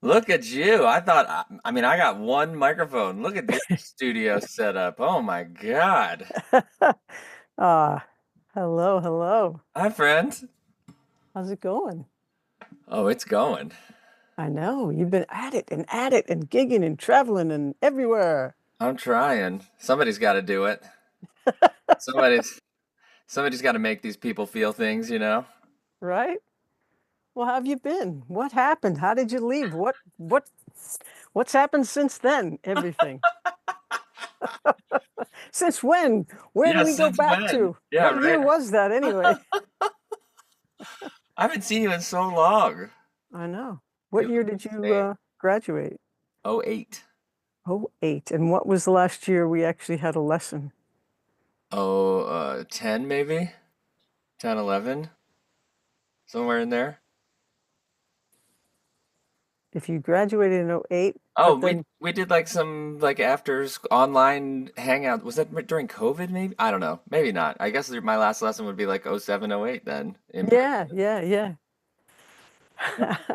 Look at you. I mean, I got one microphone. Look at your studio setup. Oh my God. Ah, hello, hello. Hi, friend. How's it going? Oh, it's going. I know you've been at it and gigging and traveling and everywhere, I'm trying. Somebody's got to do it. Somebody's somebody's got to make these people feel things, you know? right? Well, how have you been? What happened? How did you leave? What's happened since then? Everything. Since when? Where do Yeah, we go since back when? to? Yeah, What year right. was that anyway? I haven't seen you in so long. I know. You What year look did you insane. graduate? Oh, 08. Oh, eight. And what was the last year we actually had a lesson? Oh, 10 maybe? 10, 11, somewhere in there. If you graduated in oh 08, Oh, but we then we did like some like online hangout. Was that during COVID maybe? I don't know. Maybe not. I guess my last lesson would be like 07, 08 then in yeah, person. yeah, yeah.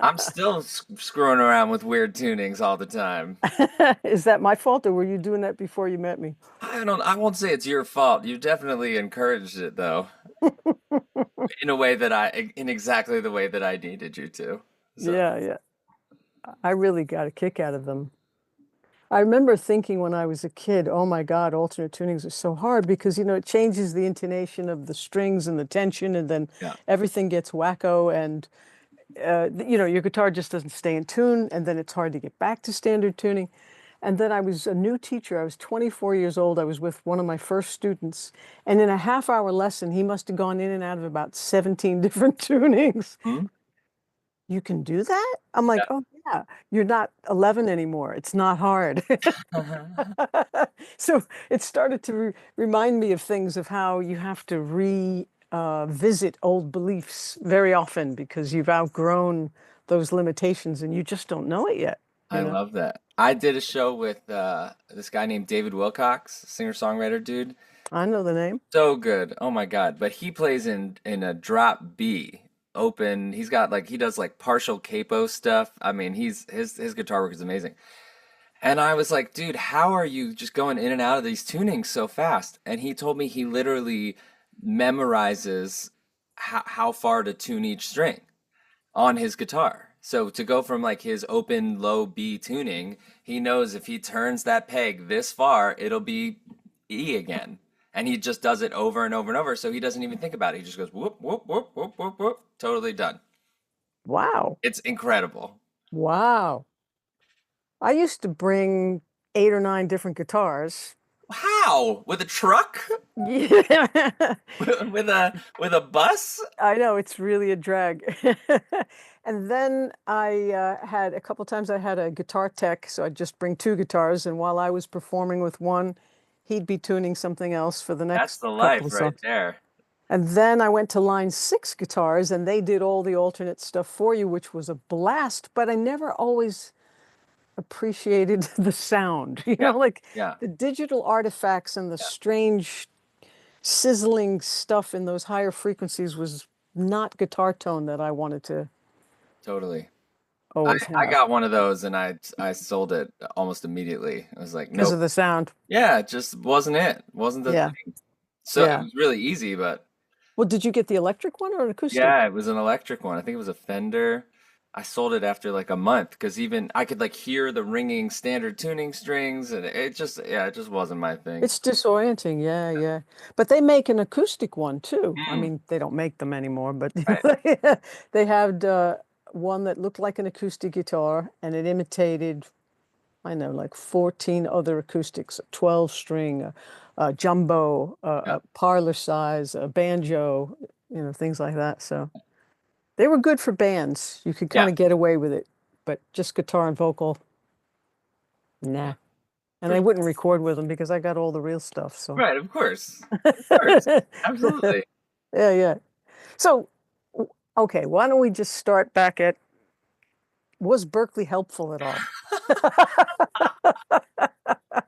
I'm still screwing around with weird tunings all the time. Is that my fault, or were you doing that before you met me? I won't say it's your fault. You definitely encouraged it though, in a way that in exactly the way that I needed you to. So, Yeah, yeah. I really got a kick out of them. I remember thinking when I was a kid, oh my God, alternate tunings are so hard because, it changes the intonation of the strings and the tension, and then yeah. everything gets wacko, and, your guitar just doesn't stay in tune, and then it's hard to get back to standard tuning. And then I was a new teacher. I was 24 years old. I was with one of my first students. And in a half-hour lesson, he must have gone in and out of about 17 different tunings. Hmm? You can do that? I'm like, oh, yeah, you're not 11 anymore. It's not hard. Yeah. So it started to remind me of things of how you have to visit old beliefs very often because you've outgrown those limitations and you just don't know it yet, I you know? love that. I did a show with this guy named David Wilcox, singer-songwriter dude. I know the name. So good. Oh my God. But he plays in a drop B open. He's got like he does like partial capo stuff. I mean, his guitar work is amazing. And I was like, dude, how are you just going in and out of these tunings so fast? And he told me he literally memorizes how far to tune each string on his guitar. So to go from like his open low B tuning, he knows if he turns that peg this far, it'll be E again. And he just does it over and over and over. So he doesn't even think about it. He just goes whoop, whoop, whoop, whoop, whoop, whoop. Totally done. Wow. It's incredible. Wow. I used to bring 8 or 9 different guitars. How? With a truck? Yeah. With a bus? I know it's really a drag. And then I had a couple times I had a guitar tech, so I'd just bring 2 guitars, and while I was performing with one, he'd be tuning something else for the That's next the couple life of right songs. there. And then I went to line 6 guitars, and they did all the alternate stuff for you, which was a blast, but I never always appreciated the sound, Yeah. like Yeah. the digital artifacts and the Yeah. strange sizzling stuff in those higher frequencies was not guitar tone that I wanted to Totally. I, always I have got one of those and I sold it almost immediately. I was like, because nope. of the sound. Yeah, it just wasn't it. Wasn't the Yeah, thing. So it yeah. was really easy, but Well, did you get the electric one or an yeah, acoustic? it was an electric one. I think it was a Fender. I sold it after like a month because even I could like hear the ringing standard tuning strings and it just wasn't my thing. It's disorienting, yeah, yeah. But they make an acoustic one too. I Mm, mean, they don't make them anymore, but right. they had one that looked like an acoustic guitar and it imitated, I know, like 14 other acoustics, a 12 string, a jumbo, Yeah. a parlor size, a banjo, things like that. So they were good for bands. You could Yeah. kind of get away with it, but just guitar and vocal, Yeah. nah. And For I sure. wouldn't record with them because I got all the real stuff. So Right, of course. Of course. Absolutely. yeah, yeah. So, okay, why don't we just start back at, was Berkeley helpful at all?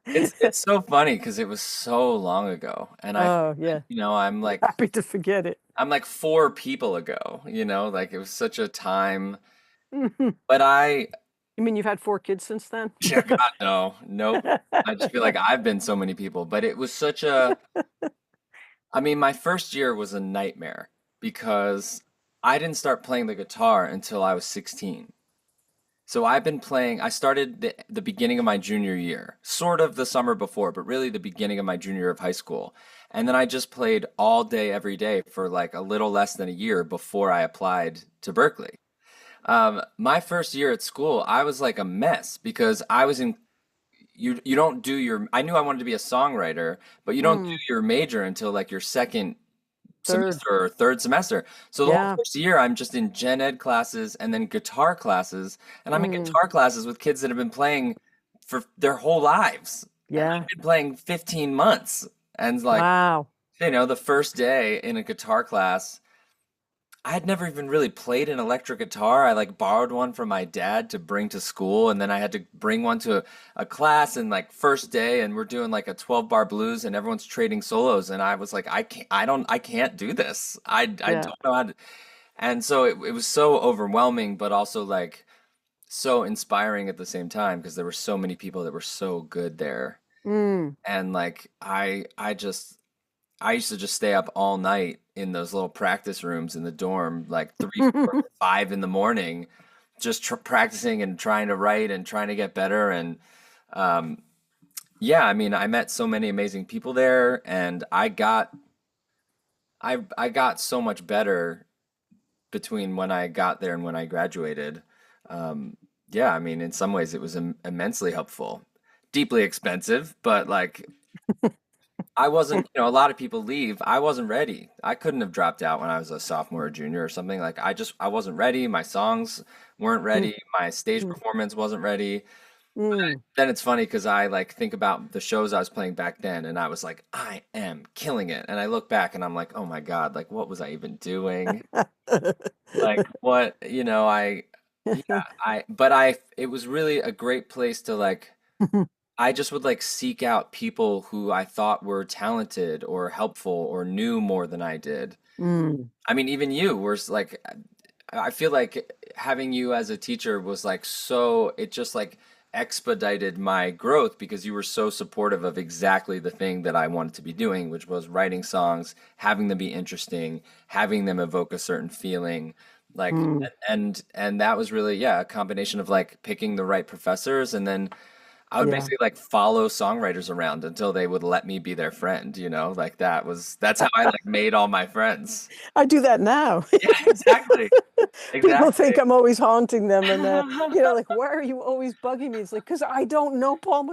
It's so funny because it was so long ago, and I, Oh, yeah. you know, Happy to forget it. I'm like 4 people ago, like it was such a time. You But I, mean you've had 4 kids since then? yeah, God, no, nope. I just feel like I've been so many people, but it was such a, I mean, my first year was a nightmare because I didn't start playing the guitar until I was 16. So I've been playing, I started the beginning of my junior year, sort of the summer before, but really the beginning of my junior year of high school. And then I just played all day, every day for like a little less than a year before I applied to Berkeley. My first year at school, I was like a mess because I was in, you don't do your, I knew I wanted to be a songwriter, but you don't do Mm, your major until like your second third. semester or third semester. So the whole Yeah. first year, I'm just in gen ed classes and then guitar classes. And I'm in Mm, guitar classes with kids that have been playing for their whole lives. And yeah. I've been playing 15 months. And like, Wow. the first day in a guitar class, I had never even really played an electric guitar. I like borrowed one from my dad to bring to school, and then I had to bring one to a class and like first day, and we're doing like a 12 bar blues, and everyone's trading solos, and I was like, I can't do this. I Yeah. don't know how to. And so it was so overwhelming, but also like so inspiring at the same time because there were so many people that were so good there, Mm. and like I used to just stay up all night in those little practice rooms in the dorm, like 3, 4, 5 in the morning, just practicing and trying to write and trying to get better. And um, yeah, I mean, I met so many amazing people there, and I got so much better between when I got there and when I graduated. Um, yeah, I mean, in some ways, it was immensely helpful, deeply expensive, but like I wasn't, a lot of people leave. I wasn't ready. I couldn't have dropped out when I was a sophomore or junior or something. Like I wasn't ready. My songs weren't ready. My stage performance wasn't ready. Mm. Then it's funny because I like think about the shows I was playing back then and I was like, I am killing it. And I look back and I'm like, oh my God, like what was I even doing? Like what, yeah, it was really a great place to like I just would like seek out people who I thought were talented or helpful or knew more than I did. Mm. I mean, even you were like, I feel like having you as a teacher was like so, it just like expedited my growth because you were so supportive of exactly the thing that I wanted to be doing, which was writing songs, having them be interesting, having them evoke a certain feeling. Like, Mm. and that was really, yeah, a combination of like picking the right professors and then I would Yeah. basically like follow songwriters around until they would let me be their friend, like that's how I like made all my friends. I do that now. Yeah, exactly. People think Exactly. I'm always haunting them, and like, why are you always bugging me? It's like, because I don't know Paul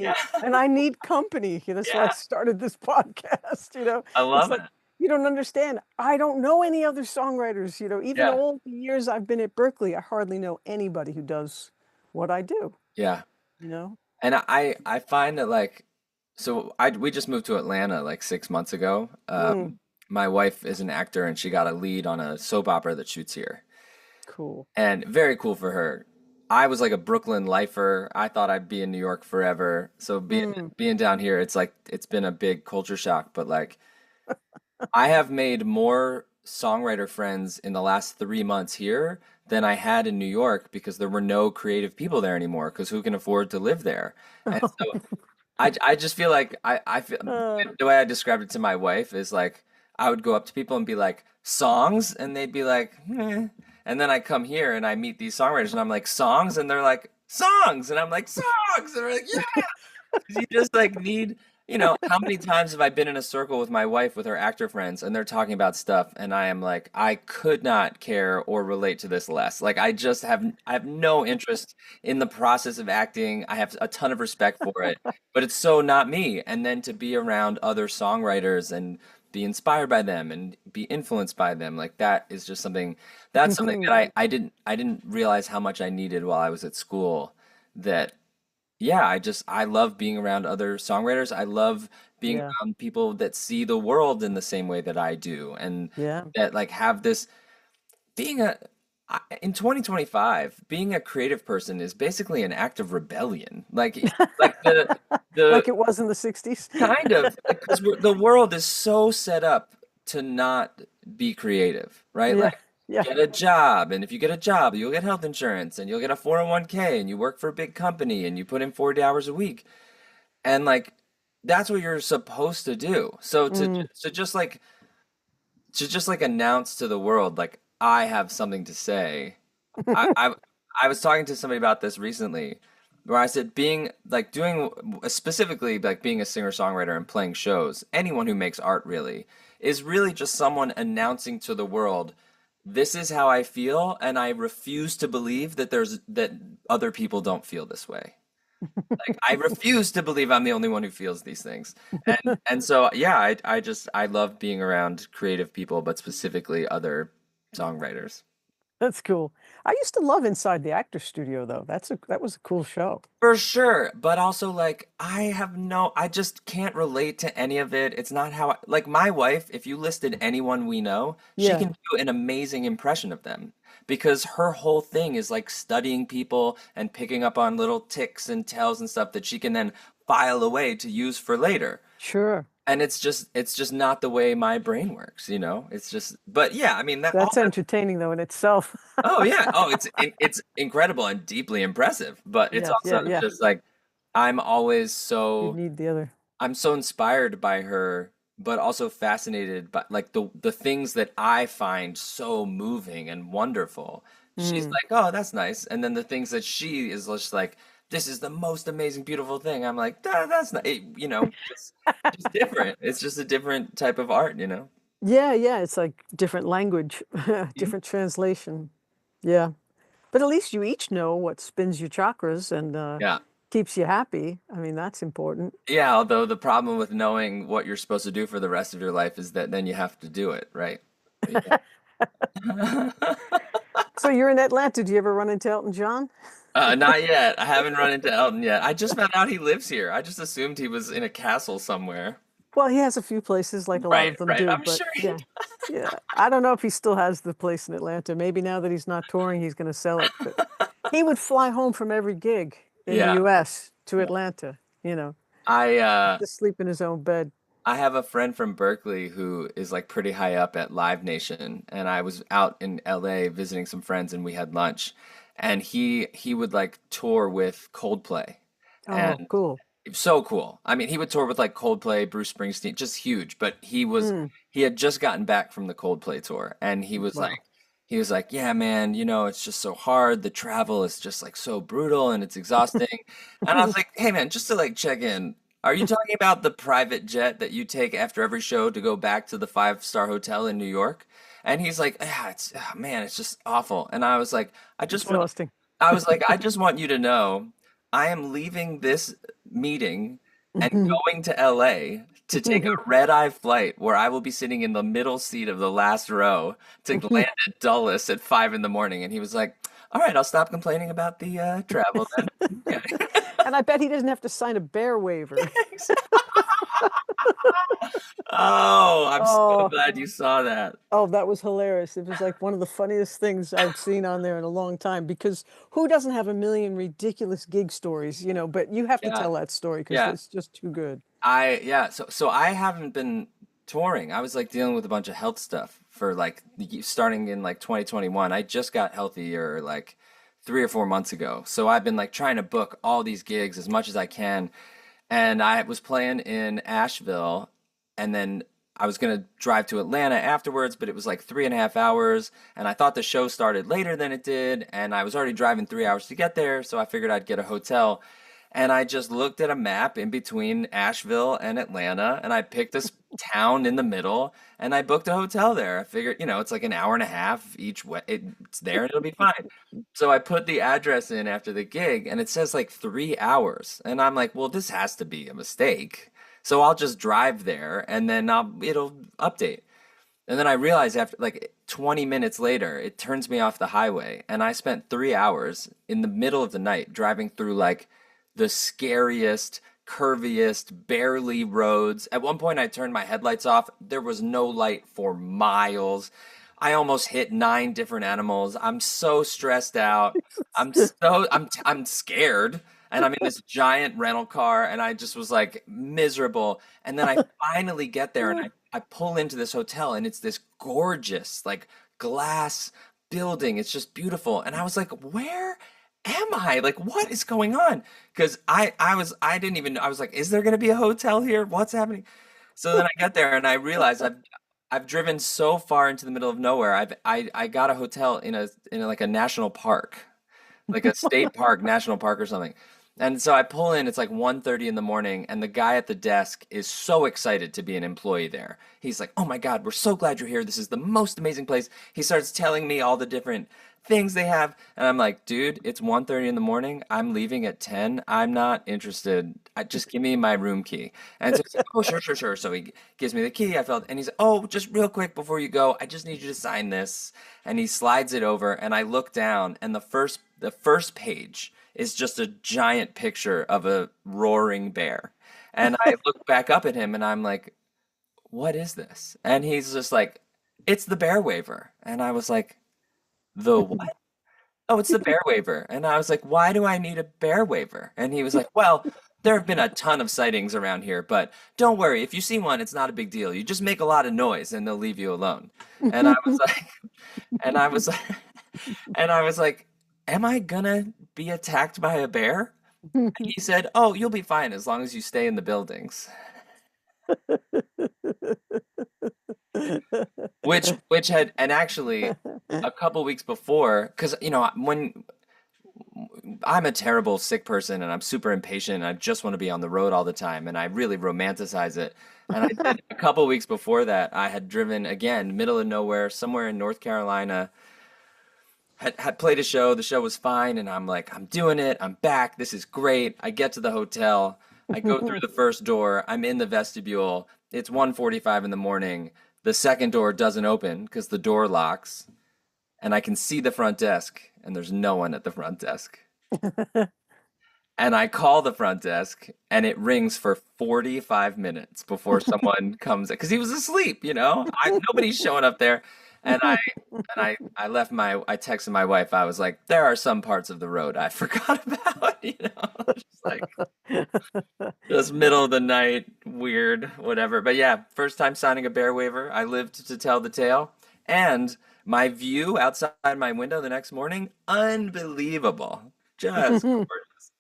Yeah. McCartney, and I need company. That's why I Yeah. started this podcast. I It's love like it. you don't understand. I don't know any other songwriters. Even Yeah. all the years I've been at Berkeley, I hardly know anybody who does what I do. Yeah. You know? And I find that like so I we just moved to Atlanta like 6 months ago. Mm, My wife is an actor and she got a lead on a soap opera that shoots here. cool. And very cool for her. I was like a Brooklyn lifer. I thought I'd be in New York forever. So Mm. being down here, it's like it's been a big culture shock. But like I have made more songwriter friends in the last 3 months here than I had in New York because there were no creative people there anymore. Because who can afford to live there? And so I just feel like I feel Uh, the way I described it to my wife is like I would go up to people and be like songs and they'd be like "Meh." And then I come here and I meet these songwriters and I'm like songs and they're like songs and I'm like songs and they're like yeah. 'Cause you just like need, how many times have I been in a circle with my wife with her actor friends and they're talking about stuff and I am like, I could not care or relate to this less. Like I have no interest in the process of acting. I have a ton of respect for it, but it's so not me. And then to be around other songwriters and be inspired by them and be influenced by them, like that's something that I didn't realize how much I needed while I was at school that yeah, I love being around other songwriters. I love being yeah. around people that see the world in the same way that I do and Yeah. that like have this being in 2025, being a creative person is basically an act of rebellion. Like the Like it was in the 60s. kind of because the world is so set up to not be creative, right? Yeah. Like Yeah. get a job. And if you get a job, you'll get health insurance and you'll get a 401k and you work for a big company and you put in 40 hours a week. And like that's what you're supposed to do. So Mm. to just like announce to the world like I have something to say. I I, I was talking to somebody about this recently where I said being like doing specifically like being a singer-songwriter and playing shows, anyone who makes art really is really just someone announcing to the world this is how I feel and I refuse to believe that other people don't feel this way. Like I refuse to believe I'm the only one who feels these things. And so yeah, I love being around creative people, but specifically other songwriters. That's cool. I used to love Inside the Actor Studio though. That was a cool show. For sure, but also like I just can't relate to any of it. It's not how like my wife, if you listed anyone we know, she Yeah, can do an amazing impression of them because her whole thing is like studying people and picking up on little ticks and tells and stuff that she can then file away to use for later. sure. And it's just not the way my brain works, you know? It's just but yeah, I mean that all That's entertaining though in itself. oh yeah. Oh, it's incredible and deeply impressive, but it's Yeah, yeah, also yeah. just like I'm always You so need the other. I'm so inspired by her, but also fascinated by like the things that I find so moving and wonderful. She's Mm. like, "Oh, that's nice." And then the things that she is just like, "This is the most amazing beautiful thing." I'm like, That's not you know, just different. It's just a different type of art, you know?" Yeah, yeah, it's like different language, Mhm. different translation. Yeah. But at least you each know what spins your chakras and Yeah. keeps you happy. I mean, that's important. Yeah, although the problem with knowing what you're supposed to do for the rest of your life is that then you have to do it, right? Yeah. So you're in Atlanta. Do you ever run into Elton John? Not yet. I haven't run into Elton yet. I just found out he lives here. I just assumed he was in a castle somewhere. Well, he has a few places like a lot Right, of them right. do, I'm but sure he yeah. Yeah. I don't know if he still has the place in Atlanta. Maybe now that he's not touring, he's going to sell it, but he would fly home from every gig in the Yeah. US to Yeah. Atlanta, I to sleep in his own bed. I have a friend from Berkeley who is like pretty high up at Live Nation, and I was out in LA visiting some friends and we had lunch, and he would like tour with Coldplay. Oh, And cool. so cool. I mean, he would tour with like Coldplay, Bruce Springsteen, just huge. But Mm, he had just gotten back from the Coldplay tour, and wow. he was like, yeah, man, you know, it's just so hard. The travel is just like so brutal and it's exhausting. And I was like, hey, man, just to like check in, are you talking about the private jet that you take after every show to go back to the five-star hotel in New York? And he's like, yeah, man, it's just awful. And I was like, Exhausting. I just want you to know I am leaving this meeting and going to LA to take a red-eye flight where I will be sitting in the middle seat of the last row to land at Dulles at 5 in the morning. And he was like, all right, I'll stop complaining about the travel then. Yeah. And I bet he doesn't have to sign a bear waiver. Oh, I'm so Oh, glad you saw that. oh, that was hilarious. It was like one of the funniest things I've seen on there in a long time because who doesn't have a million ridiculous gig stories, but you have to Yeah. tell that story because Yeah. it's just too good. Yeah, so I haven't been touring. I was like dealing with a bunch of health stuff for like starting in like 2021. I just got healthier like 3 or 4 months ago. So I've been like trying to book all these gigs as much as I can. And I was playing in Asheville and then I was gonna drive to Atlanta afterwards, but it was like 3.5 hours, and I thought the show started later than it did, and I was already driving 3 hours to get there, so I figured I'd get a hotel. And I just looked at a map in between Asheville and Atlanta, and I picked this town in the middle, and I booked a hotel there. I figured, you know, it's like an hour and a half each way. It's there, and it'll be fine. So I put the address in after the gig, and it says like 3 hours, and I'm like, well, this has to be a mistake. So I'll just drive there, and then it'll update. And then I realized after like 20 minutes later, it turns me off the highway. And I spent 3 hours in the middle of the night driving through like the scariest, curviest, barely roads. At one point, I turned my headlights off. There was no light for miles. I almost hit 9 different animals. I'm so stressed out. I'm scared. And I'm in this giant rental car and I just was like miserable. And then I finally get there and I pull into this hotel and it's this gorgeous, like glass building. It's just beautiful. And I was like, where am I? Like, what is going on? Because I didn't even know. I was like, is there going to be a hotel here? What's happening? So then I get there and I realize I've driven so far into the middle of nowhere. I got a hotel in like a national park, like a state park, national park or something. And so I pull in, it's like 1:30 in the morning, and the guy at the desk is so excited to be an employee there. He's like, "Oh my God, we're so glad you're here. This is the most amazing place." He starts telling me all the different things they have, and I'm like, "Dude, it's 1:30 in the morning. I'm leaving at 10. I'm not interested. Just give me my room key." And so he's like, "Oh, sure, sure, sure." So he gives me the key. I felt, and he's, "Oh, just real quick before you go, I just need you to sign this." And he slides it over, and I look down, and the first page is just a giant picture of a roaring bear. And I look back up at him and I'm like, what is this? And he's just like, it's the bear waiver. And I was like, the what? Oh, it's the bear waiver. And I was like, why do I need a bear waiver? And he was like, well, there have been a ton of sightings around here, but don't worry. If you see one, it's not a big deal. You just make a lot of noise and they'll leave you alone. And I was like, and I was like, and I was like, am I gonna be attacked by a bear? He said, "Oh, you'll be fine as long as you stay in the buildings." Which had and actually a couple weeks before, because when I'm a terrible sick person and I'm super impatient and I just want to be on the road all the time and I really romanticize it. And I did a couple weeks before that, I had driven again, middle of nowhere, somewhere in North Carolina, had played a show. The show was fine, and I'm like, I'm doing it. I'm back. This is great. I get to the hotel. I go through the first door. I'm in the vestibule. It's 1:45 in the morning. The second door doesn't open because the door locks, and I can see the front desk, and there's no one at the front desk. And I call the front desk, and it rings for 45 minutes before someone comes because he was asleep, nobody's showing up there. And I left I texted my wife. I was like, there are some parts of the road I forgot about, just like just middle of the night, weird, whatever. But yeah, first time signing a bear waiver. I lived to tell the tale. And my view outside my window the next morning, unbelievable. Just gorgeous.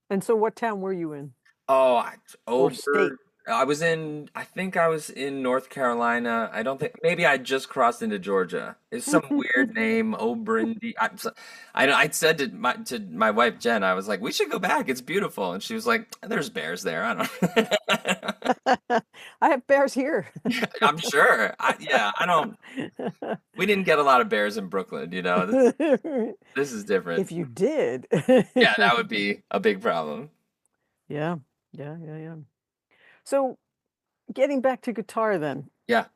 And so what town were you in? Oh, Or state? over. I think I was in North Carolina. I don't think, maybe I just crossed into Georgia. It's some weird name, Obrindi. I said to my wife, Jen, I was like, we should go back. It's beautiful. And she was like, there's bears there. I don't, I have bears here. I'm sure. Yeah, I don't, we didn't get a lot of bears in Brooklyn, this is different. If you did. Yeah, that would be a big problem. Yeah, yeah, yeah, yeah. So getting back to guitar then Yeah.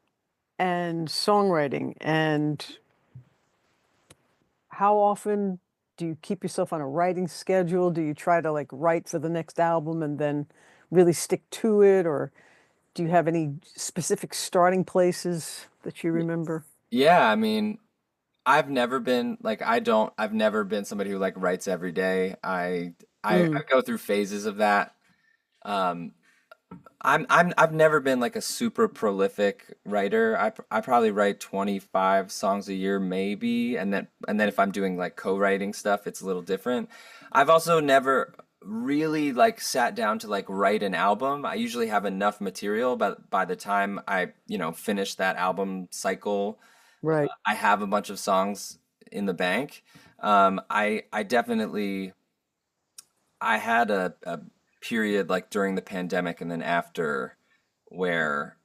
and songwriting, and how often do you keep yourself on a writing schedule? Do you try to like write for the next album and then really stick to it? Or do you have any specific starting places that you remember? Yeah, I mean, I've never been somebody who like writes every day. I Mm, go through phases of that. Um I've never been like a super prolific writer. I probably write 25 songs a year maybe, and then if I'm doing like co-writing stuff, it's a little different. I've also never really like sat down to like write an album. I usually have enough material, but by the time I finish that album cycle, right. I have a bunch of songs in the bank. I definitely I had a period like during the pandemic and then after where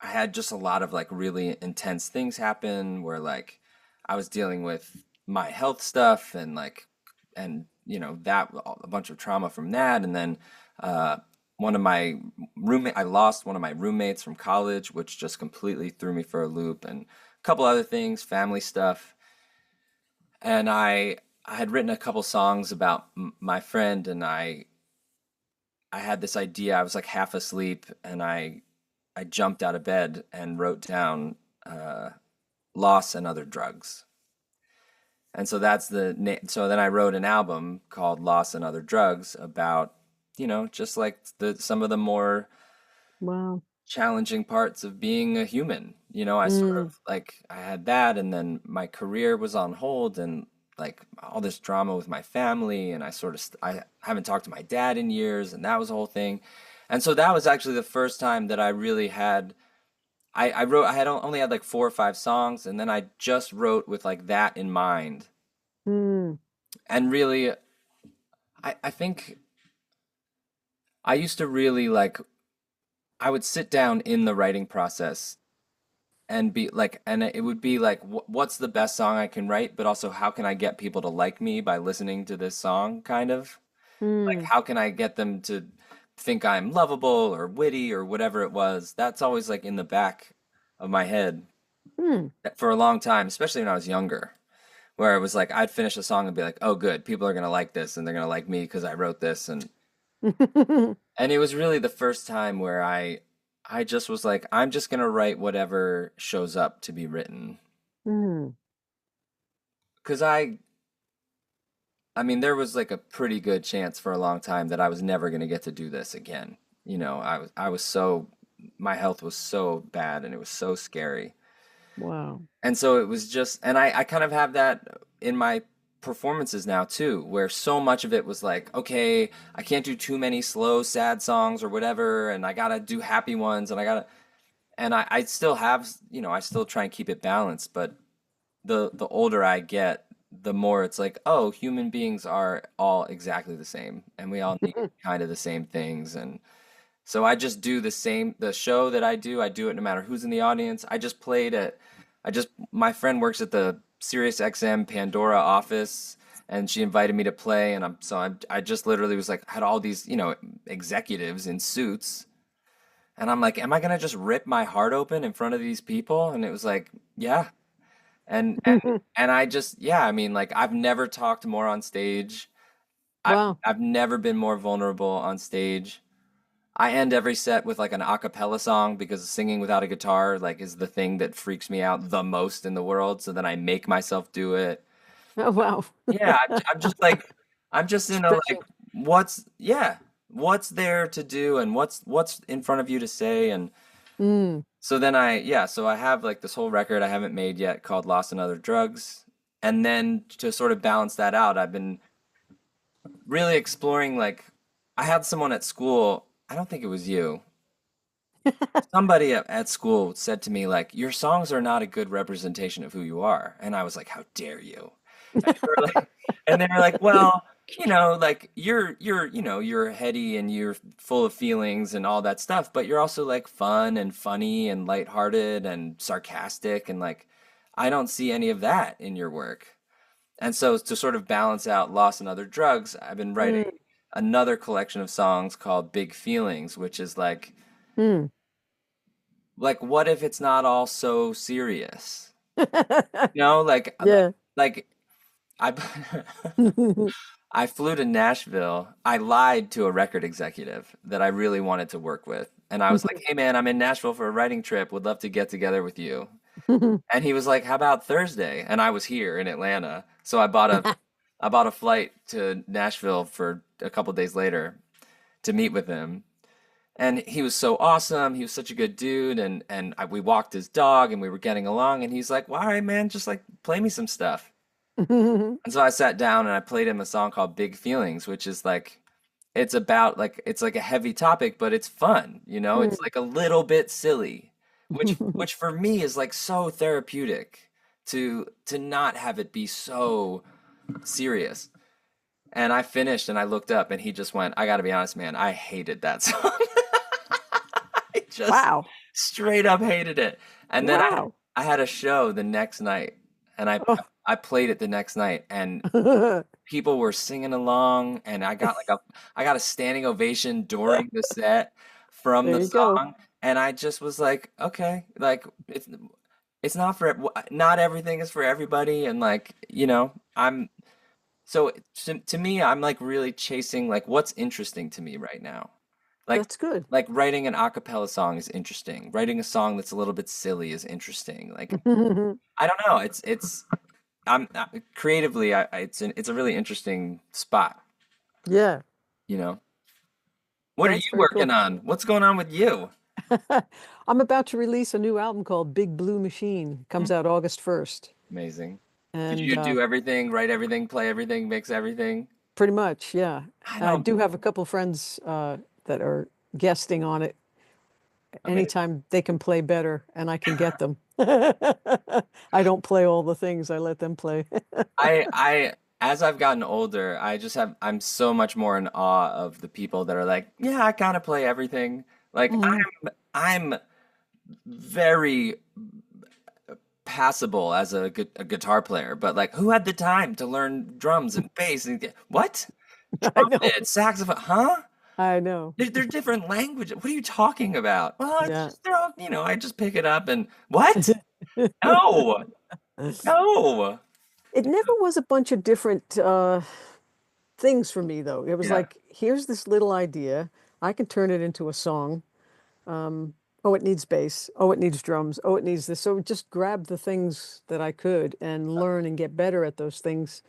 I had just a lot of like really intense things happen where like I was dealing with my health stuff and that a bunch of trauma from that and then uh one of my roommate I lost one of my roommates from college which just completely threw me for a loop and a couple other things, family stuff. And I had written a couple songs about my friend and I had this idea. I was like half asleep, and I jumped out of bed and wrote down uh, "Loss and Other Drugs." And so that's the name. So then I wrote an album called "Loss and Other Drugs" about just like some of the more Wow. challenging parts of being a human. You know, I sort of Mm, like I had that, and then my career was on hold, and like all this drama with my family, and I haven't talked to my dad in years, and that was a whole thing. And so that was actually the first time that I really had I wrote I had only had like 4 or 5 songs, and then I just wrote with like that in mind. mm, And really I think I used to really like I would sit down in the writing process and be like, and it would be like, what's the best song I can write, but also how can I get people to like me by listening to this song, kind of? Like, mm, how can I get them to think I'm lovable or witty or whatever it was? That's always like in the back of my head mm. for a long time, especially when I was younger, where it was like I'd finish a song and be like, oh, good, people are gonna like this and they're gonna like me because I wrote this, and it was really the first time where I just was like, I'm just gonna write whatever shows up to be written. Mm, 'Cause I mean, there was like a pretty good chance for a long time that I was never gonna get to do this again. You know, I was so my health was so bad and it was so scary. wow. And so it was just, and I kind of have that in my performances now too, where so much of it was like, okay, I can't do too many slow, sad songs or whatever, and I gotta do happy ones, and I still have, you know, I still try and keep it balanced, but the older I get, the more it's like, oh, human beings are all exactly the same, and we all need kind of the same things, and so I just do the show that I do it no matter who's in the audience. My friend works at the Sirius XM Pandora office, and she invited me to play, and I just literally was like, had all these, you know, executives in suits, and I'm like, am I gonna just rip my heart open in front of these people? And it was like, yeah. And I just, yeah, I mean, like I've never talked more on stage. Wow. I've never been more vulnerable on stage. I end every set with like an a cappella song because singing without a guitar like is the thing that freaks me out the most in the world. So then I make myself do it. Oh, wow. Yeah, I'm just like I'm just in a like Stretching. yeah, what's there to do and what's in front of you to say, and Mm, so so I have like this whole record I haven't made yet called Lost in Other Drugs. And then to sort of balance that out, I've been really exploring like I had someone at school, I don't think it was you. Somebody at school said to me like, "Your songs are not a good representation of who you are." And I was like, "How dare you?" And they were like, "Well, you know, like you know, you're heady and you're full of feelings and all that stuff, but you're also like fun and funny and lighthearted and sarcastic and like I don't see any of that in your work." And so to sort of balance out Lost and Other Drugs, I've been writing mm, another collection of songs called Big Feelings, which is mm. like what if it's not all so serious? You know, Yeah. like I I flew to Nashville. I lied to a record executive that I really wanted to work with. And I was like, "Hey man, I'm in Nashville for a writing trip. Would love to get together with you." And he was like, "How about Thursday?" And I was here in Atlanta. So I bought a flight to Nashville for a couple days later to meet with him. And he was so awesome. He was such a good dude. We walked his dog and we were getting along. And he's like, well, all right, man, just like play me some stuff. And so I sat down and I played him a song called Big Feelings, which is like, it's about like, it's like a heavy topic, but it's fun, you know? It's like a little bit silly, which for me is like so therapeutic to not have it be so serious. And I finished and I looked up and he just went, I gotta be honest, man, I hated that song. I just Wow. straight up hated it. And then Wow. I had a show the next night, and Oh. I played it the next night, and people were singing along, and I got a standing ovation during the set from There the you go. song, and I just was like, okay, like it's not for not everything is for everybody, and like you know to me I'm like really chasing like what's interesting to me right now. Like That's good. like writing an a cappella song is interesting. Writing a song that's a little bit silly is interesting. Like I don't know. It's I'm creatively it's a really interesting spot, Yeah, you know. What are that's you very working cool. on? What's going on with you? I'm about to release a new album called Big Blue Machine. Comes out August 1st. Amazing. Did And you do everything, write everything, play everything, mix everything? pretty much, yeah. I I don't. do have a couple friends that are guesting on it. Amazing. Anytime they can play better and I can get them. I don't play all the things, I let them play. As I've gotten older, I'm so much more in awe of the people that are like, yeah, I kind of play everything. Like Mhm. I'm very passable as a guitar player, but like, who had the time to learn drums and bass and what? I know. Trumpet, saxophone, huh? I know. They're different languages. What are you talking about? Well, it's Yeah. just they're all, I just pick it up and what? No, no. It never was a bunch of different things for me, though. It was Yeah. like, here's this little idea. I can turn it into a song. Oh, it needs bass. Oh, it needs drums. Oh, it needs this. So just grab the things that I could and learn and get better at those things.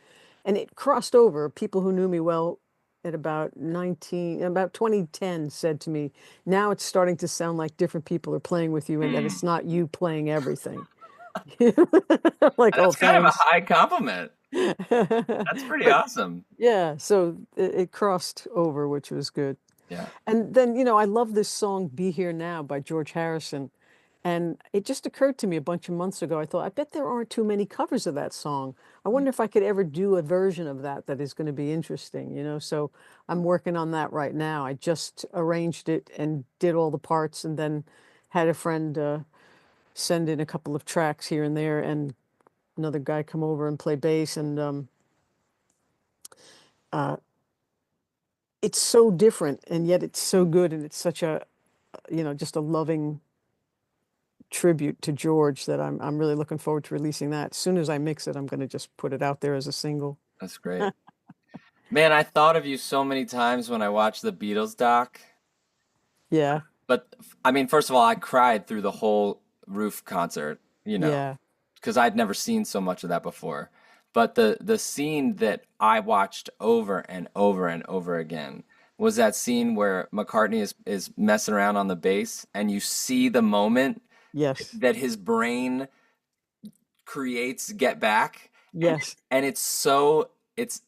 And it crossed over. People who knew me well at about 2010 said to me, now it's starting to sound like different people are playing with you and that it's Hmm. not you playing everything. Like, oh, That's kind of a thanks. high compliment. That's pretty But awesome. yeah, so it crossed over, which was good. Yeah. And then, I love this song Be Here Now by George Harrison. And it just occurred to me a bunch of months ago. I thought, I bet there aren't too many covers of that song. I wonder if I could ever do a version of that that is going to be interesting. So I'm working on that right now. I just arranged it and did all the parts and then had a friend send in a couple of tracks here and there and another guy come over and play bass. And uh, it's so different and yet it's so good and it's such a, just a loving tribute to George that I'm really looking forward to releasing that. As soon as I mix it, I'm going to just put it out there as a single. That's great. Man, I thought of you so many times when I watched the Beatles doc. Yeah, But I mean, first of all, I cried through the whole Roof concert, yeah, because I'd never seen so much of that before. But the scene that I watched over and over and over again was that scene where McCartney is messing around on the bass, and you see the moment yes, that his brain creates Get Back, and yes. it's so it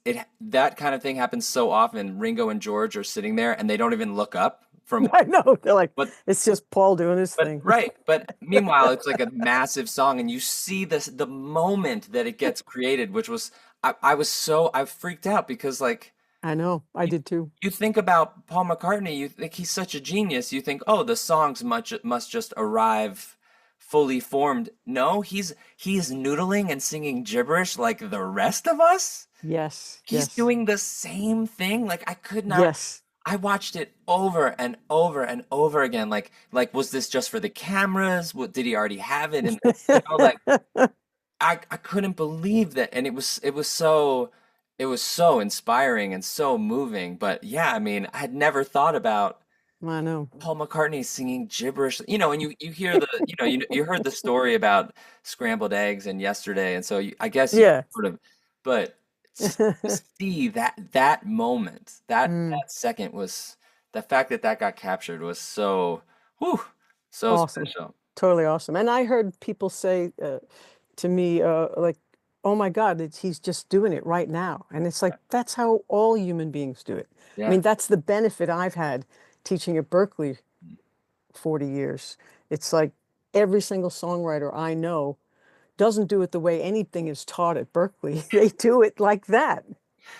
that kind of thing happens so often. Ringo and George are sitting there and they don't even look up from I know. They're like, what it's just Paul doing his but thing. right, but meanwhile, it's like a massive song, and you see the moment that it gets created, which was I freaked out because like I know. I you did too. you think about Paul McCartney, you think he's such a genius. You think, oh, the songs must just arrive fully formed. No, he's noodling and singing gibberish like the rest of us. Yes, He's yes, doing the same thing. Like I could not. yes. I watched it over and over and over again. Like was this just for the cameras? What did he already have it? And like I couldn't believe that. And it was so inspiring and so moving. But yeah, I mean, I had never thought about I know. Paul McCartney singing gibberish. And you hear you heard the story about scrambled eggs and yesterday, and so I guess you Yeah. sort of, but to see that moment, that Mm, that second was the fact that that got captured was so, whew, so awesome. special. Totally awesome. And I heard people say to me, like, oh my God, he's just doing it right now. And it's like, that's how all human beings do it. I Yeah. mean, that's the benefit I've had teaching at Berkeley 40 years. It's like every single songwriter I know doesn't do it the way anything is taught at Berkeley. They do it like that.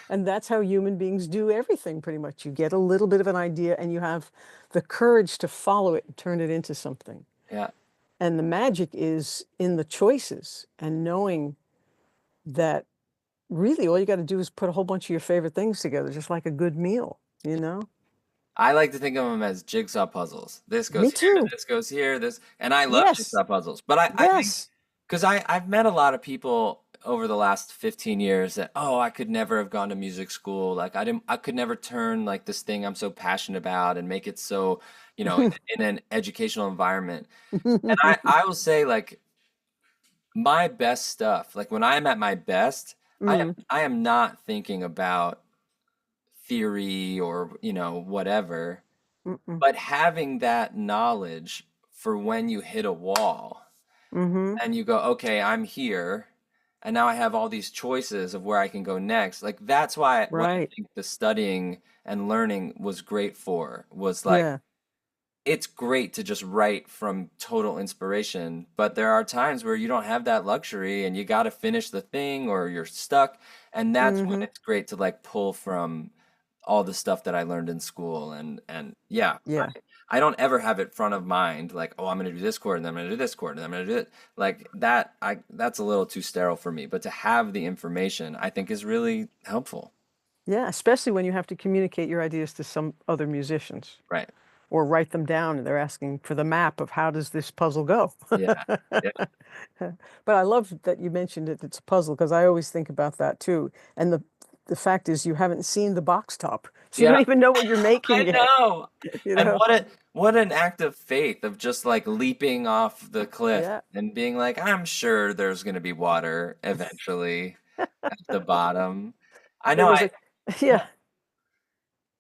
And that's how human beings do everything pretty much. You get a little bit of an idea and you have the courage to follow it and turn it into something. Yeah. And the magic is in the choices and knowing that really all you got to do is put a whole bunch of your favorite things together, just like a good meal? I like to think of them as jigsaw puzzles. This goes Me here, too. this goes here, this, and I love Yes. jigsaw puzzles. But I think Yes. because I've met a lot of people over the last 15 years that, oh, I could never have gone to music school. Like I could never turn like this thing I'm so passionate about and make it so, in an educational environment. And I will say like my best stuff, like when I'm at my best, I am Mm, I am not thinking about theory or, whatever. Mm-mm. But having that knowledge for when you hit a wall Mm-hmm. and you go, okay, I'm here, and now I have all these choices of where I can go next. Like that's why what I Right. think the studying and learning was great for was like Yeah. it's great to just write from total inspiration, but there are times where you don't have that luxury and you got to finish the thing or you're stuck. And that's when Mm-hmm. it's great to like pull from all the stuff that I learned in school. And yeah, Yeah. I don't ever have it front of mind like, oh, I'm going to do this chord and then I'm going to do this chord and then I'm going to do it. Like that, that's a little too sterile for me. But to have the information, I think is really helpful. Yeah. Especially when you have to communicate your ideas to some other musicians Right. or write them down and they're asking for the map of how does this puzzle go? Yeah. Yeah. But I love that you mentioned it. It's a puzzle because I always think about that too. And the fact is you haven't seen the box top, so you Yeah. don't even know what you're making I yet. know. You And know? what an act of faith of just like leaping off the cliff Yeah. and being like, I'm sure there's gonna be water eventually at the bottom. I There know was a yeah.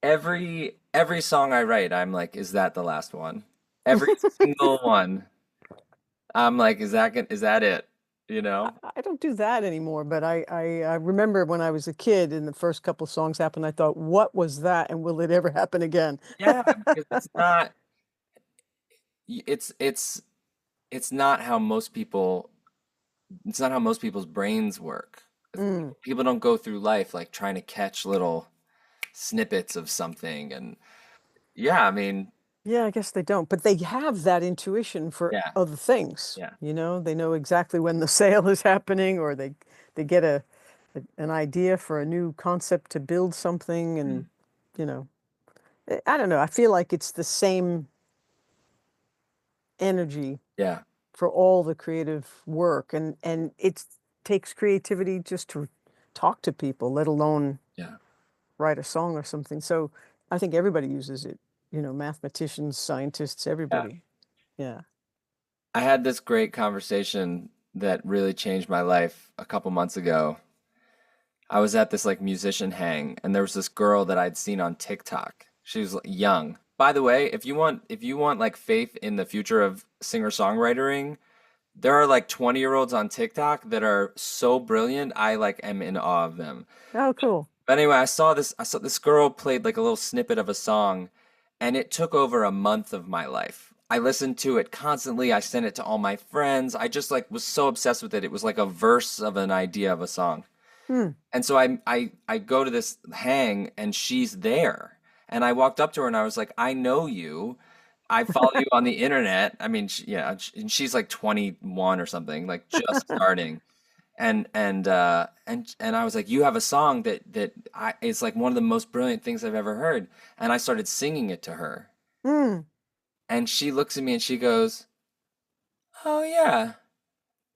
every song I write, I'm like, is that the last one? Every single one. I'm like, is that it? You know? I don't do that anymore, but I remember when I was a kid and the first couple of songs happened, I thought, what was that? And will it ever happen again? Yeah, because it's it's not how most people it's not how most people's brains work. Mm. People don't go through life like trying to catch little snippets of something. And yeah, I mean, Yeah, I guess they don't, but they have that intuition for yeah, other things. yeah, You know, they know exactly when the sale is happening, or they get an idea for a new concept to build something, mm, and you know, I don't know. I feel like it's the same energy yeah, for all the creative work, and it takes creativity just to talk to people, let alone yeah, write a song or something. So I think everybody uses it. You know, mathematicians, scientists, yeah. everybody. Yeah. I had this great conversation that really changed my life a couple months ago. I was at this like musician hang, and there was this girl that I'd seen on TikTok. She was like, young. By the way, if you want like faith in the future of singer-songwritering, there are like 20-year-olds on TikTok that are so brilliant. I like am in awe of them. Oh, cool. But anyway, I saw this girl played like a little snippet of a song, and it took over a month of my life. I listened to it constantly. I sent it to all my friends. I just like was so obsessed with it. It was like a verse of an idea of a song. Hmm. And so I go to this hang and she's there. And I walked up to her and I was like, "I know you. I follow you on the internet." I mean, and she's like 21 or something, like just starting and I was like, you have a song that I it's like one of the most brilliant things I've ever heard. And I started singing it to her. Hmm. And she looks at me and she goes, "Oh yeah,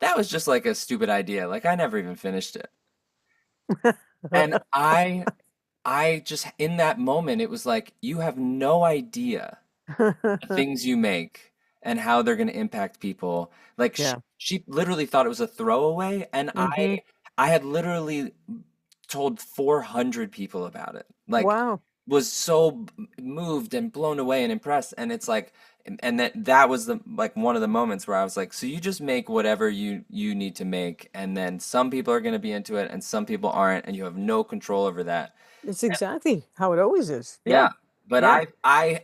that was just like a stupid idea. Like I never even finished it." And I just in that moment it was like, you have no idea the things you make and how they're going to impact people. Like Yeah. she literally thought it was a throwaway and Hmm. I had literally told 400 people about it. Like Wow. was so moved and blown away and impressed and it's like and that was the like one of the moments where I was like, so you just make whatever you need to make and then some people are going to be into it and some people aren't and you have no control over that. It's exactly how it always is. Yeah, Yeah. but Yeah.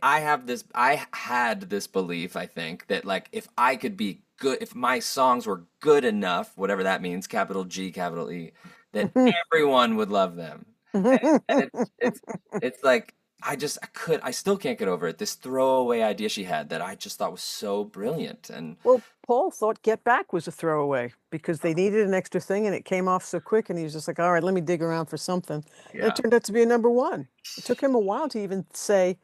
I have this I had this belief I think that like if I could be good if my songs were good enough, whatever that means, capital G, capital E, that everyone would love them. And it's like I still can't get over it. This throwaway idea she had that I just thought was so brilliant and Well, Paul thought Get Back was a throwaway because they needed an extra thing and it came off so quick and he was just like, all right, let me dig around for something. And it yeah. turned out to be a number one. It took him a while to even say,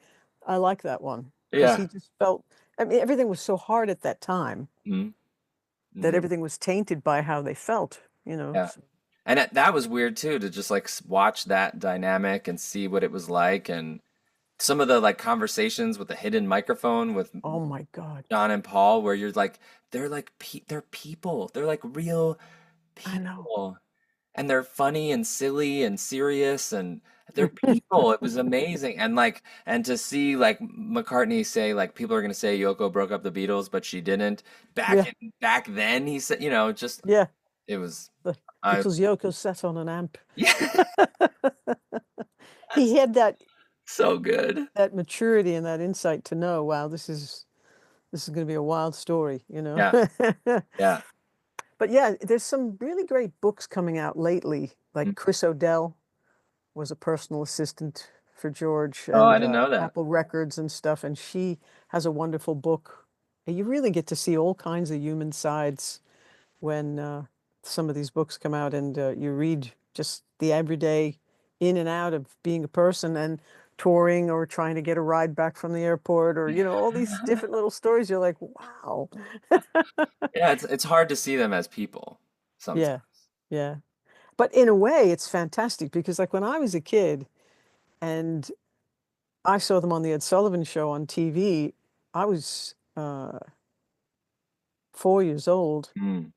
I like that one because Yeah. he just felt, I mean, everything was so hard at that time Mhm. that Mhm. everything was tainted by how they felt, you know. Yeah. So, And that was weird too to just like watch that dynamic and see what it was like and some of the like conversations with the hidden microphone with oh my God, John and Paul where you're like they're people. They're like real I know. people. And they're funny and silly and serious and they're people. It was amazing. And like, and to see like McCartney say like people are gonna say Yoko broke up the Beatles, but she didn't. Yeah, Back then he said, just yeah. it was The, I because Yoko sat on an amp. yeah, He had so good. that maturity and that insight to know, wow, this is going to be a wild story, Yeah, yeah. But yeah, there's some really great books coming out lately. Mm. Like Chris O'Dell was a personal assistant for George Oh, I and didn't know that. Apple Records and stuff, and she has a wonderful book. And you really get to see all kinds of human sides when some of these books come out, and you read just the everyday in and out of being a person and touring or trying to get a ride back from the airport, or all these different little stories. You're like, wow. Yeah, it's hard to see them as people sometimes. Yeah, yeah. But in a way, it's fantastic because, like, when I was a kid and I saw them on the Ed Sullivan Show on TV, I was 4 years old. Mm,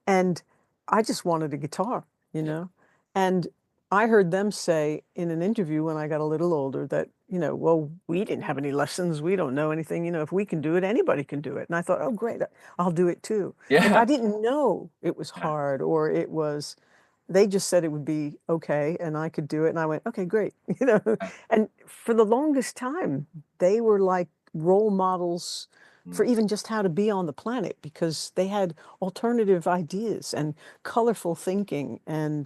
And I just wanted a guitar, you yeah, know? And I heard them say in an interview when I got a little older that, well, we didn't have any lessons. We don't know anything. If we can do it, anybody can do it. And I thought, oh, great, I'll do it too. Like, I yeah, didn't know it was yeah, hard or they just said it would be okay and I could do it. And I went, okay, great. yeah. And for the longest time, they were like role models for Mm, even just how to be on the planet because they had alternative ideas and colorful thinking and,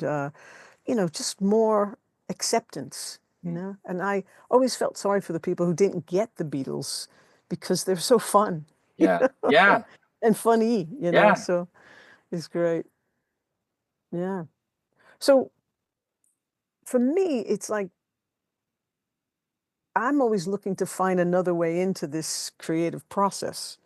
just more acceptance, mm. And I always felt sorry for the people who didn't get the Beatles because they're so fun, Yeah, yeah, and funny, yeah. so it's great. Yeah. So for me, it's like I'm always looking to find another way into this creative process,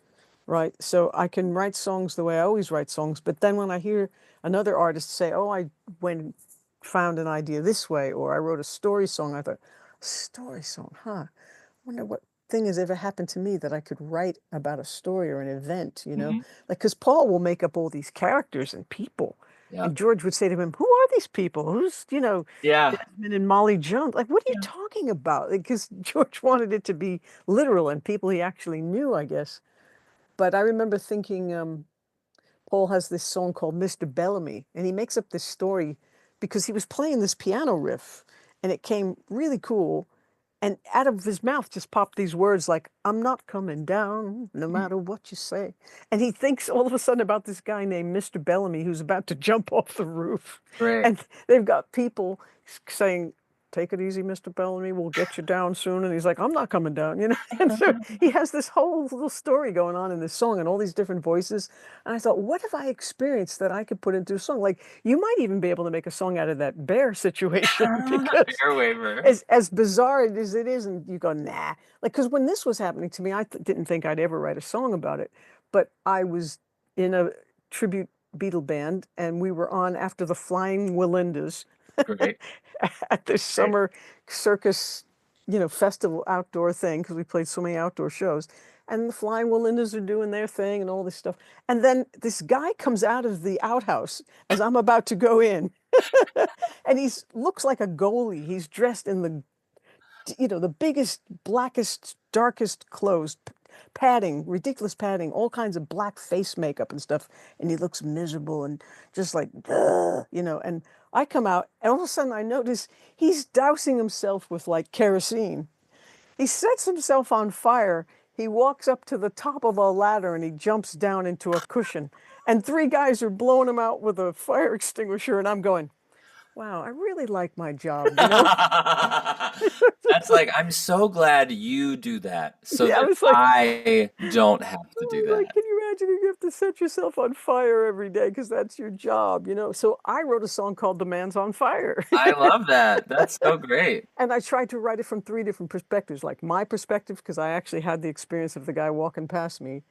right? So I can write songs the way I always write songs, but then when I hear another artist say, "Oh, I went and found an idea this way," or "I wrote a story song," I thought, "Story song, huh? Wonder what thing has ever happened to me that I could write about a story or an event, Hmm. Like, because Paul will make up all these characters and people. Yeah, And George would say to him, who are these people? Who's, yeah, Desmond and Molly Jones? Like, what are you yeah. talking about? Because George wanted it to be literal and people he actually knew, I guess. But I remember thinking, Paul has this song called Mr. Bellamy, and he makes up this story because he was playing this piano riff and it came really cool. And out of his mouth just popped these words like, I'm not coming down, no Mm, matter what you say. And he thinks all of a sudden about this guy named Mr. Bellamy who's about to jump off the roof. great. And they've got people saying, take it easy, Mr. Bellamy, we'll get you down soon. And he's like, I'm not coming down. And so he has this whole little story going on in this song and all these different voices. And I thought, what have I experienced that I could put into a song? Like, you might even be able to make a song out of that bear situation because Bear waiver. as bizarre as it is, and you go, nah. Like, because when this was happening to me, I didn't think I'd ever write a song about it. But I was in a tribute Beatle band, and we were on after the Flying Willindas Great, at this great. summer circus, festival outdoor thing, because we played so many outdoor shows. And the Flying Willindas are doing their thing and all this stuff. And then this guy comes out of the outhouse as I'm about to go in. And he looks like a goalie. He's dressed in the biggest, blackest, darkest clothes, padding, ridiculous padding, all kinds of black face makeup and stuff. And he looks miserable and just like, ugh. And I come out, and all of a sudden I notice he's dousing himself with like kerosene. He sets himself on fire. He walks up to the top of a ladder and he jumps down into a cushion. And three guys are blowing him out with a fire extinguisher. And I'm going, wow, I really like my job. That's like, I'm so glad you do that so Yeah, I that was like, I don't have to do like, that. can you imagine if you have to set yourself on fire every day because that's your job? So I wrote a song called The Man's on Fire. I love that. That's so great. And I tried to write it from three different perspectives, like my perspective, because I actually had the experience of the guy walking past me,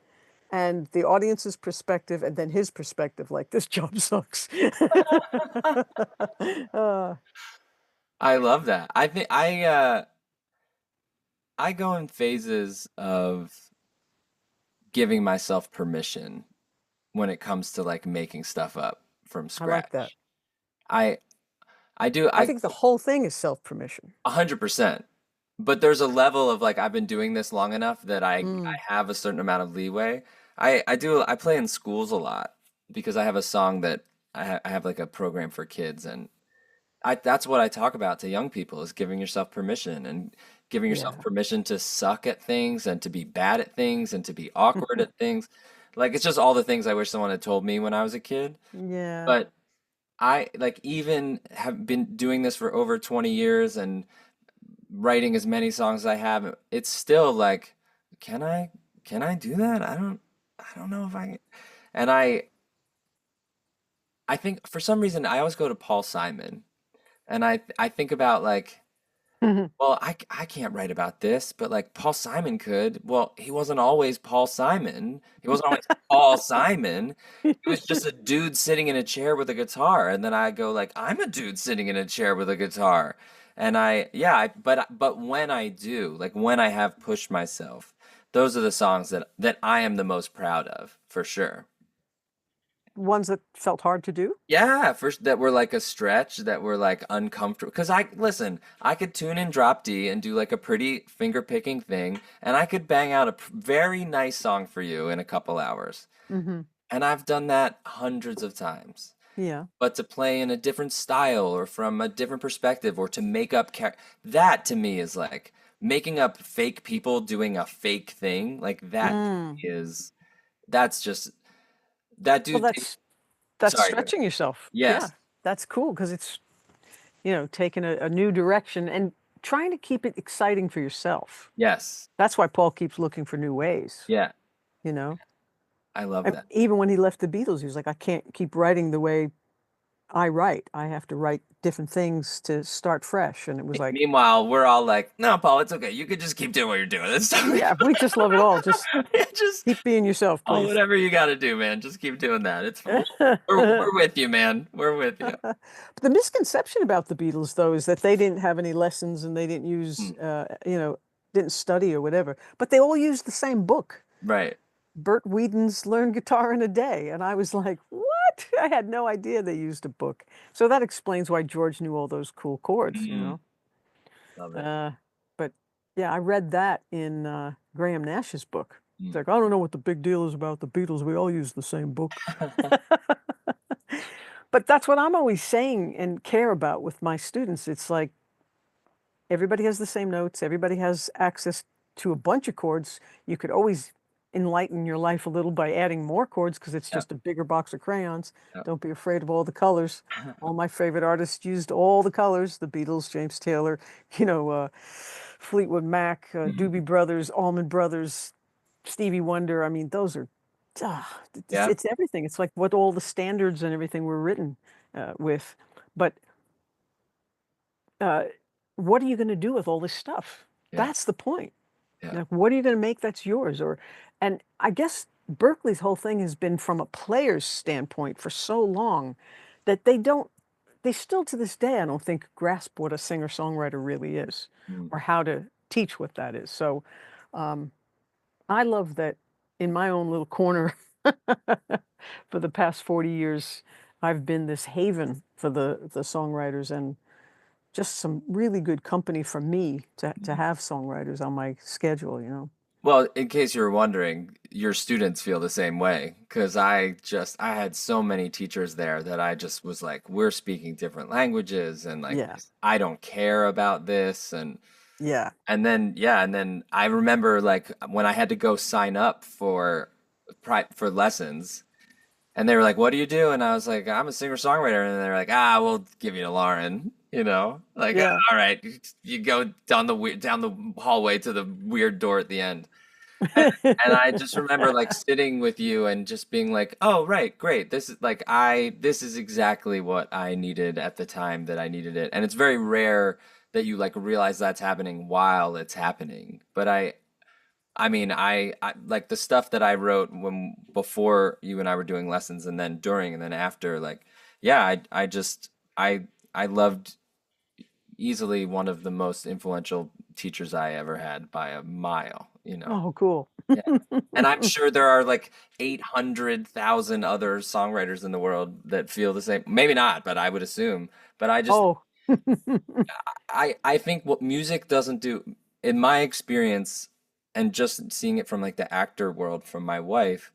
and the audience's perspective, and then his perspective, like this job sucks. uh, I love that. I go in phases of giving myself permission when it comes to like making stuff up from I like that. scratch. I I do. I think the whole thing is self-permission. 100%. But there's a level of like I've been doing this long enough that I Mm, have a certain amount of leeway. I play in schools a lot because I have a song that I have like a program for kids, and I that's what I talk about to young people is giving yourself permission and giving yourself yeah. permission to suck at things and to be bad at things and to be awkward at things. Like it's just all the things I wish someone had told me when I was a kid. Yeah. But I like even have been doing this for over 20 years and writing as many songs as I have, it's still like, can I can I do that? I don't know if I can. And I think for some reason I always go to Paul Simon and I think about like, well, I can't write about this, but like Paul Simon could. Well, he wasn't always Paul Simon. He wasn't always Paul Simon. He was just a dude sitting in a chair with a guitar. And then I go like, I'm a dude sitting in a chair with a guitar. And yeah, but when I do, like when I have pushed myself, those are the songs that I am the most proud of, for sure. Ones that felt hard to do. Yeah, first that were like a stretch, that were like uncomfortable. Because listen, I could tune in drop D and do like a pretty finger picking thing, and I could bang out a very nice song for you in a couple hours. Hmm. And I've done that hundreds of times. Yeah. But to play in a different style or from a different perspective or to make up that to me is like making up fake people doing a fake thing. Like that Mm. is that's just that Well, dude. that's Sorry, go ahead. stretching yourself. Yeah. Yes, That's cool because it's, taking a new direction and trying to keep it exciting for yourself. yes, That's why Paul keeps looking for new ways, yeah. you know? I love And that. even when he left the Beatles, he was like, I can't keep writing the way I write. I have to write different things to start fresh. And it was like, Meanwhile, we're all like, "No, Paul, it's okay. You could just keep doing what you're doing. It's totally yeah, we just love it all. Just fine. Just keep being yourself, oh, please. whatever you got to do, man. Just keep doing that. It's we're But with you, man. We're with you." the misconception about the Beatles, though, is that they didn't have any lessons and they didn't use, Mm, didn't study or whatever. But they all used the same book. right. Bert Whedon's Learn Guitar in a Day. And I was like, what? I had no idea they used a book. So that explains why George knew all those cool chords. Mm, love it. Uh, but yeah, I read that in Graham Nash's book. It's Mm. like, I don't know what the big deal is about the Beatles. We all use the same book. But that's what I'm always saying and care about with my students. It's like everybody has the same notes, everybody has access to a bunch of chords. You could always enlighten your life a little by adding more chords because it's Yeah, just a bigger box of crayons. yeah. Don't be afraid of all the colors. All my favorite artists used all the colors, the Beatles, James Taylor, Fleetwood Mac, Mhm. Doobie Brothers, Allman Brothers, Stevie Wonder. I mean, those are, Yeah, it's everything. It's like what all the standards and everything were written with. But uh, what are you going to do with all this stuff? yeah, That's the point. yeah. Like, what are you going to make that's yours? And I guess Berkeley's whole thing has been from a player's standpoint for so long that they still to this day, I don't think, grasp what a singer-songwriter really is Mm. or how to teach what that is. So um, I love that in my own little corner for the past 40 years, I've been this haven for the songwriters and just some really good company for me to Mm. have songwriters on my schedule. Well, in case you were wondering, your students feel the same way because I had so many teachers there that I just was like, we're speaking different languages and like Yeah. I don't care about this Yeah. and then yeah, and then I remember like when I had to go sign up for for lessons and they were like, "What do you do?" And I was like, "I'm a singer-songwriter." And they're like, "Ah, we'll give you to Lauren." Like, Yeah. all right, you go down down the hallway to the weird door at the end. And I just remember like sitting with you and just being like, "Oh, right, great. This is exactly what I needed at the time that I needed it." And it's very rare that you like realize that's happening while it's happening. But I mean, I like the stuff that I wrote when before you and I were doing lessons and then during and then after, like, yeah, I loved easily one of the most influential teachers I ever had by a mile. Oh, cool. Yeah. And I'm sure there are like 800,000 other songwriters in the world that feel the same. Maybe not, but I would assume. But I just, Oh. I think what music doesn't do, in my experience, and just seeing it from like the actor world from my wife,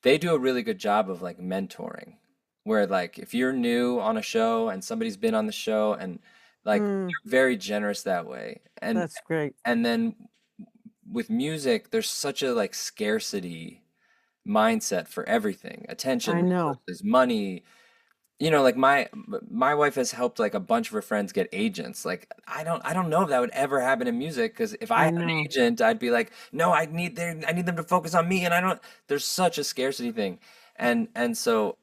they do a really good job of like mentoring. Where like if you're new on a show and somebody's been on the show and like Mm, they're very generous that way. that's great. And then with music, there's such a like scarcity mindset for everything. I Attention, know. resources, money, like my wife has helped like a bunch of her friends get agents. Like I don't know if that would ever happen in music because if I I had an know. agent, I'd be like, no, I need them to focus on me, and I don't. There's such a scarcity thing, and so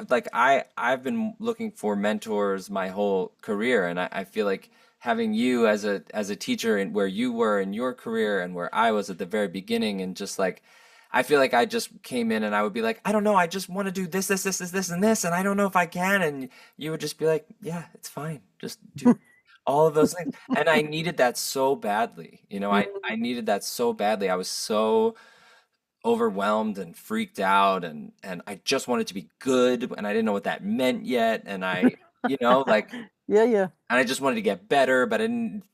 like I've been looking for mentors my whole career, and I feel like having you as a teacher and where you were in your career and where I was at the very beginning, and just like I feel like I just came in and I would be like, I don't know, I just want to do this, and this, and I don't know if I can, and you would just be like, yeah, it's fine, just do all of those things. And I needed that so badly. I needed that so badly. I was so overwhelmed and freaked out and I just wanted to be good and I didn't know what that meant yet and like Yeah, yeah. and I just wanted to get better but I didn't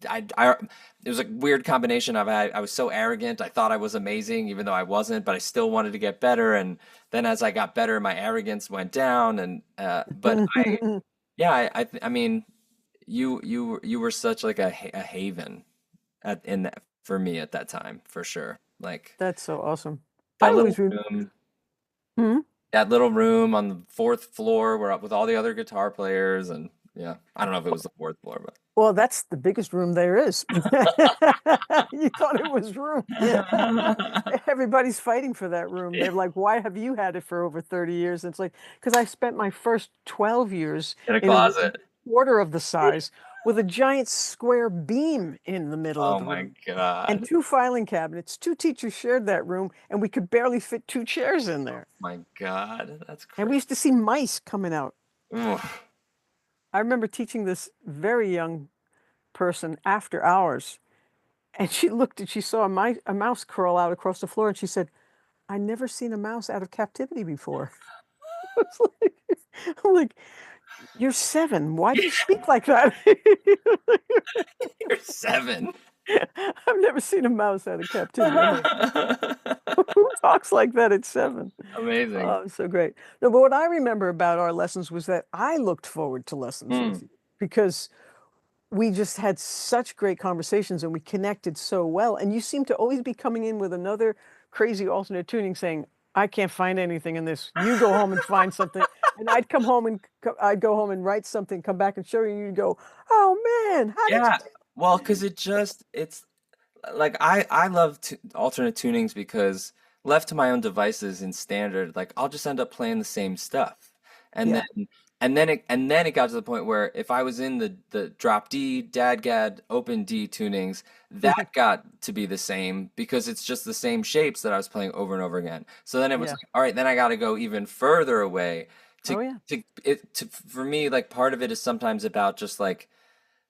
it was a weird combination of I was so arrogant. I thought I was amazing even though I wasn't, but I still wanted to get better, and then as I got better my arrogance went down and but I mean you were such like a haven in that for me at that time for sure. Like That's so awesome. I that little always re room Hmm? that little room on the fourth floor where with all the other guitar players, and yeah, I don't know if it was the fourth floor, Well, that's the biggest room there is. You thought it was room. but Everybody's fighting for that room. They're like, "Why have you had it for over 30 years?" And it's like, because I spent my first 12 years in a in a room closet. quarter of the size with a giant square beam in the middle of Oh the my room and God. two filing cabinets. Two teachers shared that room, and we could barely fit two chairs in there. My God. That's And we crazy. used to see mice coming out. Ugh. I remember teaching this very young person after hours. And she looked and she saw a mouse curl out across the floor and she said, I never seen a mouse out of captivity before. It's like, I'm like, you're 7. Why do you speak like that? You're 7. I've never seen a mouse out of captivity. I'm like, who talks like that at 7? Amazing. Oh, so great. No, but what I remember about our lessons was that I looked forward to lessons with Mm. you because we just had such great conversations and we connected so well. And you seem to always be coming in with another crazy alternate tuning saying, I can't find anything in this. You go home and find something. And I'd come home and I'd go home and write something, come back and show you. You'd go, oh man, how did you Yeah. Well, because it's like I love alternate tunings because left to my own devices in standard, like I'll just end up playing the same stuff, and Yeah. then it got to the point where if I was in the drop D, dadgad, open D tunings, that got to be the same because it's just the same shapes that I was playing over and over again. So then it was Yeah. like, all right, then I got to go even further away to Oh yeah. for me, like part of it is sometimes about just like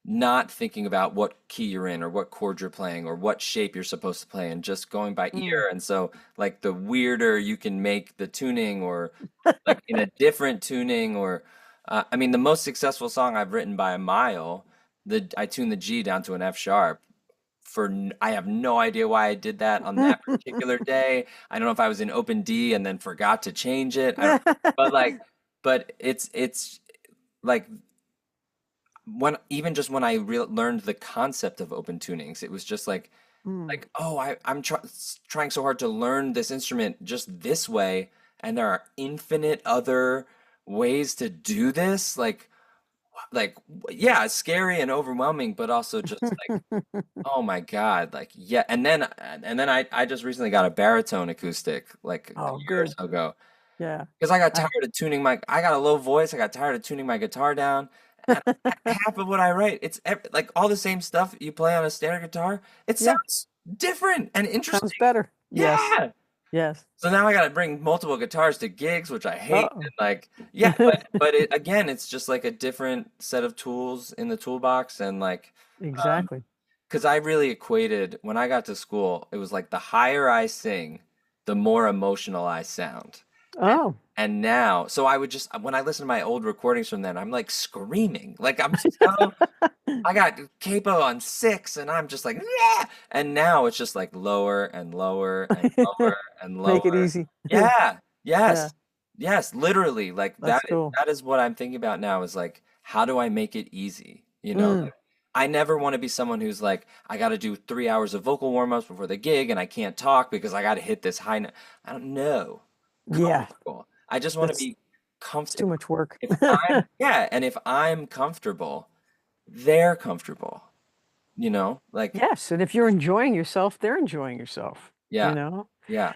not thinking about what key you're in or what chord you're playing or what shape you're supposed to play and just going by Mm. ear. And so, like, the weirder you can make the tuning or like in a different tuning, or I mean, the most successful song I've written by a mile, I tuned the G down to an F sharp. I have no idea why I did that on that particular day. I don't know if I was in open D and then forgot to change it. I don't, but like, but it's like when even just when I learned the concept of open tunings, it was just Mm. oh, I'm trying so hard to learn this instrument just this way, and there are infinite other ways to do this. Yeah, it's scary and overwhelming, but also just like, oh my God, like yeah. And then I just recently got a baritone acoustic like a Oh, year or good. so ago. Yeah. Because I got I, tired of I got a low voice. I got tired of tuning my guitar down. And half of what I write, it's like all the same stuff you play on a standard guitar. It yeah. sounds different and Sounds interesting. better. Yes. Yeah. Yes. So now I got to bring multiple guitars to gigs, which I hate. And Uh-oh. like, yeah, but again, it's just like a different set of tools in the toolbox. And like, Exactly. because I really equated when I got to school, it was like the higher I sing, the more emotional I sound. Oh, And now, so I would just, when I listen to my old recordings from then, I'm like screaming. Like I'm so, I got capo on six and I'm just like, yeah. And now it's just like lower and lower and lower and make it lower. easy. Yeah. Yeah, Yes. Yes. Literally. Like that's cool. that is what I'm thinking about now is like, how do I make it easy? Mm, Like I never want to be someone who's like, I got to do 3 hours of vocal warm-ups before the gig and I can't talk because I got to hit this high note. I don't know. yeah, Comfortable. I just want to that's be it's too comfortable. much work. If I'm, yeah, and if I'm comfortable, they're comfortable, like, Yes, and if you're enjoying yourself, they're enjoying yourself, you yeah, know? yeah,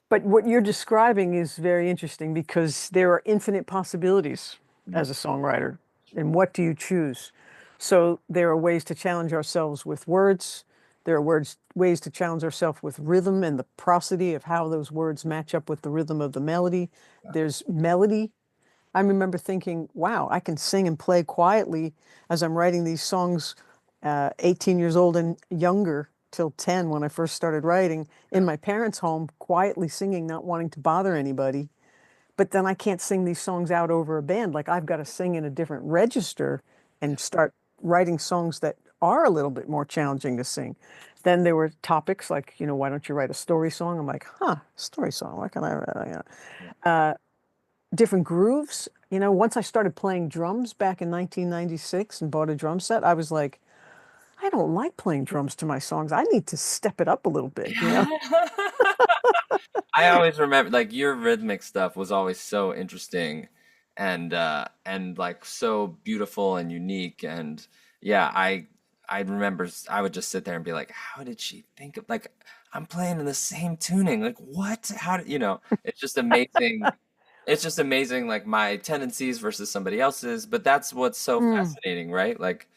But what you're describing is very interesting because there are infinite possibilities mm, as a songwriter. And what do you choose? So there are ways to challenge ourselves with words. There are ways to challenge ourselves with rhythm and the prosody of how those words match up with the rhythm of the melody. There's melody. I remember thinking, wow, I can sing and play quietly as I'm writing these songs, 18 years old and younger, till 10 when I first started writing, in yeah, my parents' home, quietly singing, not wanting to bother anybody. But then I can't sing these songs out over a band. Like I've got to sing in a different register and start writing songs that are a little bit more challenging to sing. Then there were topics like, why don't you write a story song? I'm like, story song. What can I write? yeah. Different grooves. Once I started playing drums back in 1996 and bought a drum set, I was like, I don't like playing drums to my songs. I need to step it up a little bit. I always remember like your rhythmic stuff was always so interesting and like so beautiful and unique and yeah, I remember I would just sit there and be like, how did she think of like I'm playing in the same tuning. Like what? How did it's just amazing. It's just amazing like my tendencies versus somebody else's, but that's what's so Mm. fascinating, right? Like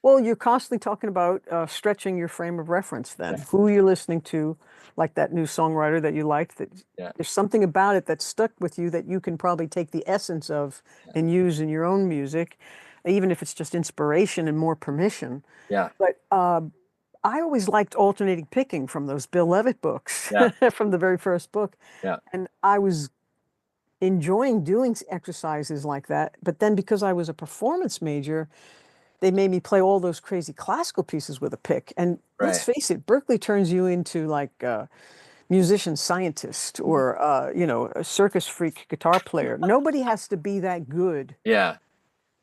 Well, you're constantly talking about stretching your frame of reference then. yeah, Who you're listening to, like that new songwriter that you liked, that yeah, there's something about it that stuck with you that you can probably take the essence of yeah, and use in your own music, even if it's just inspiration and more permission. yeah, But I always liked alternating picking from those Bill Levitt books, yeah, from the very first book. yeah, And I was enjoying doing exercises like that. But then because I was a performance major, they made me play all those crazy classical pieces with a pick. And let's right. face it, Berkeley turns you into like a musician scientist Mhm. or, a circus freak guitar player. Nobody has to be that good Yeah,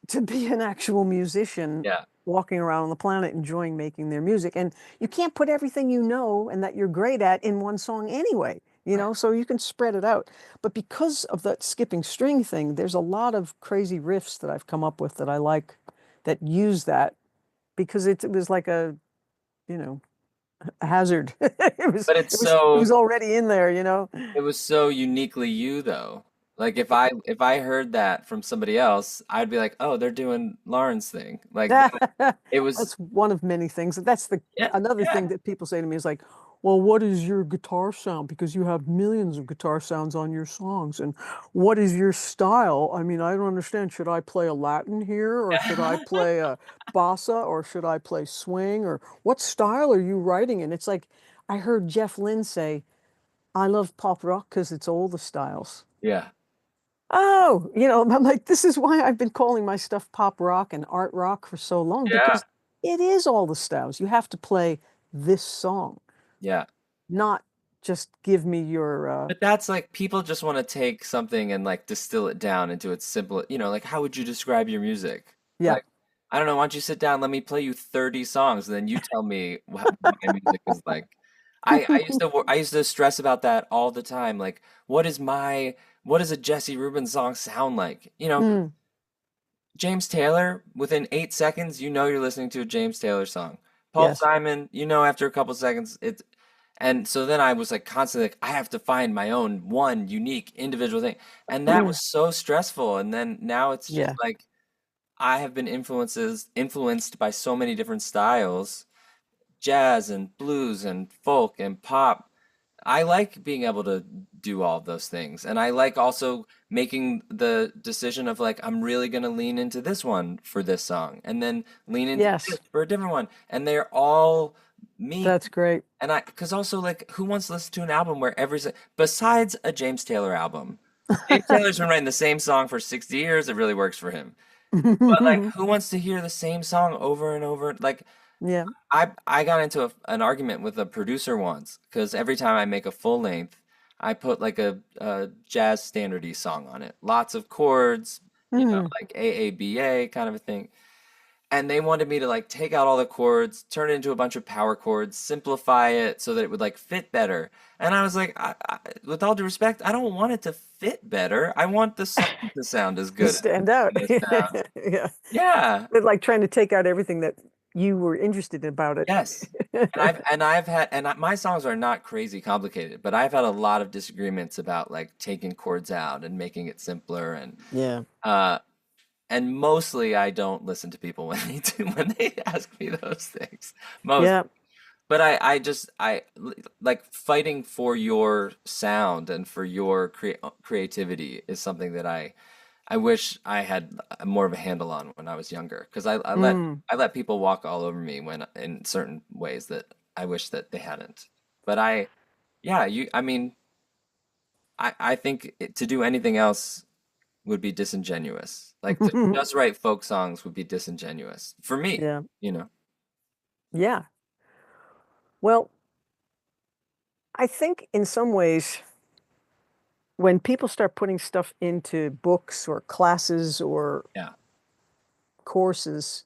to be an actual musician yeah, walking around on the planet enjoying making their music. And you can't put everything you know and that you're great at in one song anyway, right. so you can spread it out. But because of that skipping string thing, there's a lot of crazy riffs that I've come up with that I like that use that because it was like you know, a hazard. It was But it's it was it so was already in there. it was so uniquely you though. Like if I heard that from somebody else, I'd be like, "Oh, they're doing Lauren's thing." Like it was That's one of many things. That's the yeah, another yeah, thing that people say to me is like, well, what is your guitar sound? Because you have millions of guitar sounds on your songs. And what is your style? I mean, I don't understand. Should I play a Latin here, or should I play a bossa, or should I play swing, or what style are you writing in? It's like I heard Jeff Lynne say, I love pop rock because it's all the styles. yeah, Oh, I'm like, this is why I've been calling my stuff pop rock and art rock for so long yeah, because it is all the styles. You have to play this song, yeah. not just give me your But that's like people just want to take something and like distill it down into its simple, like how would you describe your music? yeah. Like, I don't know, why don't you sit down, let me play you 30 songs, and then you tell me what my music is like. I used to stress about that all the time. Like, what does a Jesse Rubin song sound like? Mm, James Taylor, within 8 seconds, you're listening to a James Taylor song. Paul yes. Simon, after a couple seconds, and so then I was like constantly like, I have to find my own one unique individual thing. And that Mm, was so stressful. And then now it's just yeah. like I have been influenced by so many different styles, jazz and blues and folk and pop. I like being able to do all of those things. And I like also making the decision of like, I'm really going to lean into this one for this song and then lean into this Yes. for a different one. And they're all me. That's great. And because also like, who wants to listen to an album where besides a James Taylor album, Dave Taylor's been writing the same song for 60 years. It really works for him. But like, who wants to hear the same song over and over? Like, Yeah. I got into an argument with a producer once because every time I make a full length, I put like a jazz standardy song on it. Lots of chords, Mm. like AABA kind of a thing. And they wanted me to like take out all the chords, turn it into a bunch of power chords, simplify it so that it would like fit better. And I was like, with all due respect, I don't want it to fit better. I want the song to sound as To good stand out. as it sounds. Yeah. Yeah. But like trying to take out everything that you were interested about it. Yes. And I've had my songs are not crazy complicated, but I've had a lot of disagreements about like taking chords out and making it simpler Yeah. uh and mostly I don't listen to people when they do when they ask me those things. Most Yeah. but like fighting for your sound and for your creativity is something that I wish I had more of a handle on when I was younger because Mm. I let people walk all over me when in certain ways that I wish that they hadn't. But yeah, I mean, I think to do anything else would be disingenuous. Like to just write folk songs would be disingenuous for me, Yeah. you know. Yeah. Well, I think in some ways, when people start putting stuff into books or classes or Yeah, courses,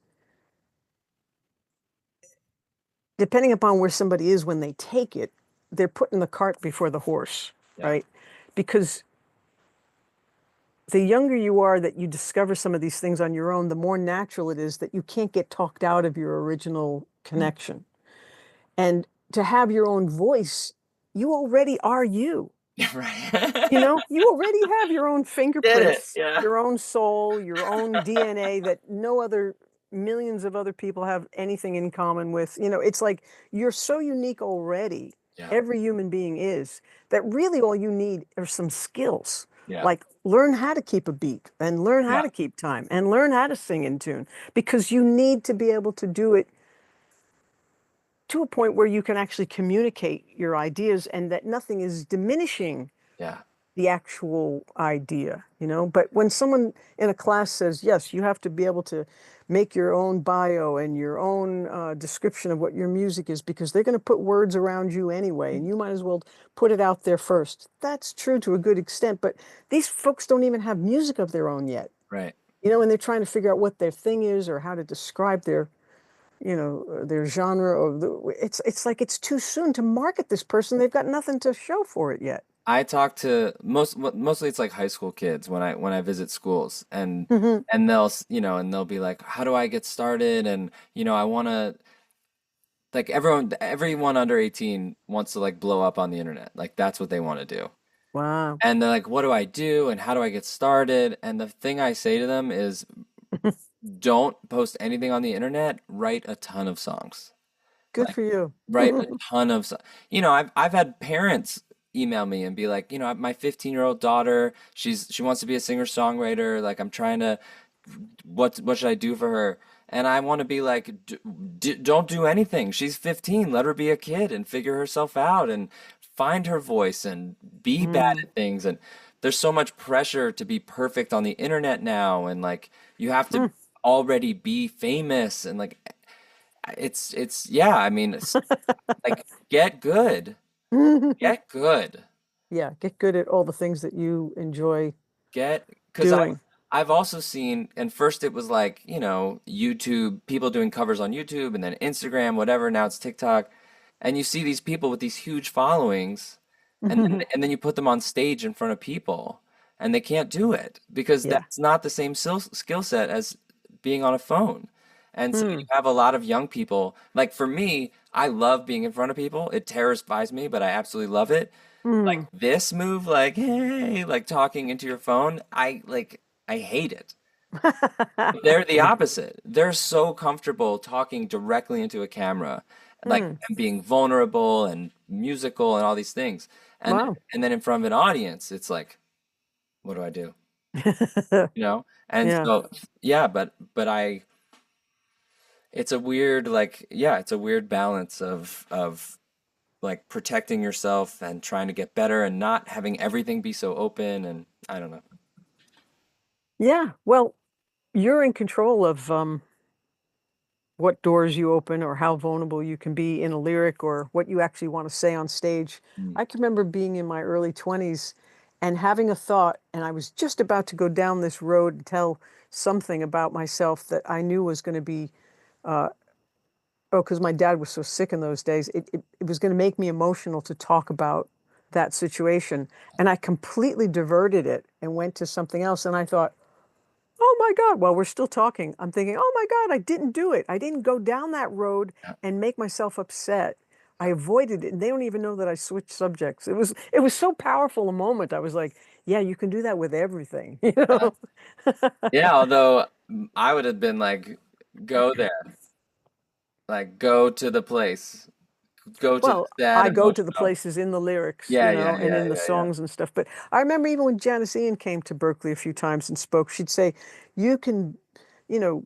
depending upon where somebody is when they take it, they're putting the cart before the horse, yeah, right? Because the younger you are that you discover some of these things on your own, the more natural it is that you can't get talked out of your original mm, connection. And to have your own voice, you already are you. yeah, right. You know, you already have your own Did it? fingerprints, Yeah. your own soul, your own DNA that no other millions of other people have anything in common with. You know, it's like you're so unique already. Yeah, Every human being is that really all you need are some skills. yeah, Like learn how to keep a beat and learn how yeah, to keep time and learn how to sing in tune because you need to be able to do it to a point where you can actually communicate your ideas and that nothing is diminishing yeah, the actual idea, you know? But when someone in a class says, yes, you have to be able to make your own bio and your own description of what your music is because they're going to put words around you anyway, and you might as well put it out there first. That's true to a good extent, but these folks don't even have music of their own yet, right. you know, and they're trying to figure out what their thing is or how to describe their, their genre or it's like it's too soon to market this person. They've got nothing to show for it yet. I talk to mostly it's like high school kids when I visit schools Hmm. and and they'll be like, how do I get started? And I want to like everyone under 18 wants to like blow up on the internet. Like that's what they want to do. Wow. And they're like, what do I do? And how do I get started? And the thing I say to them is don't post anything on the internet, write a ton of songs. Good Like for you. write a ton of I've had parents email me and be like, my 15-year-old daughter, she wants to be a singer-songwriter, like I'm trying to what should I do for her? And I want to be like, don't do anything. She's 15. Let her be a kid and figure herself out and find her voice and be bad Mm, at things. And there's so much pressure to be perfect on the internet now. And like, you have to mm. already be famous. And like, yeah, I mean, it's like, get good. Get good. Yeah, get good at all the things that you enjoy Because doing. I've also seen, and first it was like, YouTube, people doing covers on YouTube, and then Instagram, whatever. Now it's TikTok, and you see these people with these huge followings, and then you put them on stage in front of people, and they can't do it because Yeah. that's not the same skill set as being on a phone. And so you Mm, have a lot of young people. Like for me, I love being in front of people. It terrifies me, but I absolutely love it. Like mm. this move, like hey, like talking into your phone, I hate it. They're the opposite. They're so comfortable talking directly into a camera, like Mm. and being vulnerable and musical and all these things. And Wow. and then in front of an audience, it's like, what do I do? And Yeah. so yeah, but it's a weird like yeah, it's a weird balance of like protecting yourself and trying to get better and not having everything be so open and I don't know. Yeah. Well, you're in control of what doors you open or how vulnerable you can be in a lyric or what you actually want to say on stage. Mm. I can remember being in my early 20s and having a thought, and I was just about to go down this road and tell something about myself that I knew was going to be, oh, because my dad was so sick in those days, it was going to make me emotional to talk about that situation. And I completely diverted it and went to something else. And I thought, oh my God, while we're still talking, I'm thinking, oh my God, I didn't do it. I didn't go down that road Yeah, and make myself upset. I yeah. avoided it. And they don't even know that I switched subjects. It was so powerful a moment. I was like, yeah, you can do that with everything, you Uh, know? yeah, although I would have been like, go there, like go to the place, go to the Well, sad I go to the emotional. places in the lyrics, Yeah, and in the yeah. songs and stuff. But I remember even when Janice Ian came to Berkeley a few times and spoke, she'd say, you can, you know,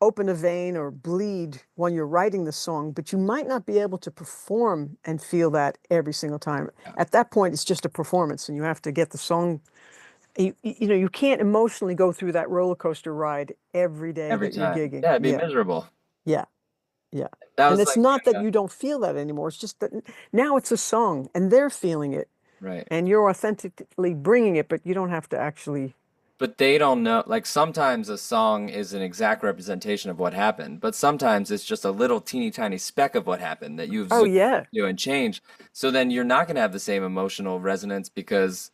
open a vein or bleed when you're writing the song, but you might not be able to perform and feel that every single time. Yeah. At that point, it's just a performance, and you have to get the song. You can't emotionally go through that roller coaster ride every day Every that you're time. gigging. Yeah, it'd be Yeah, miserable. yeah, yeah. That And was it's like, not that yeah, you don't feel that anymore. It's just that now it's a song, and they're feeling it, right. and you're authentically bringing it, but you don't have to actually. But they don't know, like sometimes a song is an exact representation of what happened, but sometimes it's just a little teeny tiny speck of what happened that you've Oh zoomed yeah, into and changed. So then you're not going to have the same emotional resonance because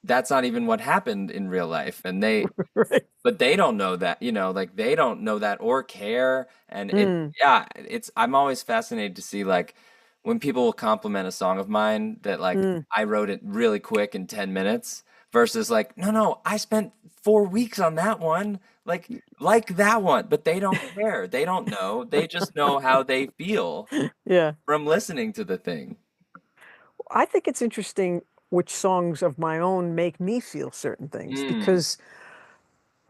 that's not even what happened in real life. right. But they don't know that, like they don't know that or care. And Mm, I'm always fascinated to see like when people will compliment a song of mine that like mm. I wrote it really quick in 10 minutes versus like, no, I spent 4 weeks on that one. Like that one, but they don't care. They don't know. They just know how they feel Yeah. from listening to the thing. I think it's interesting which songs of my own make me feel certain things Mm, because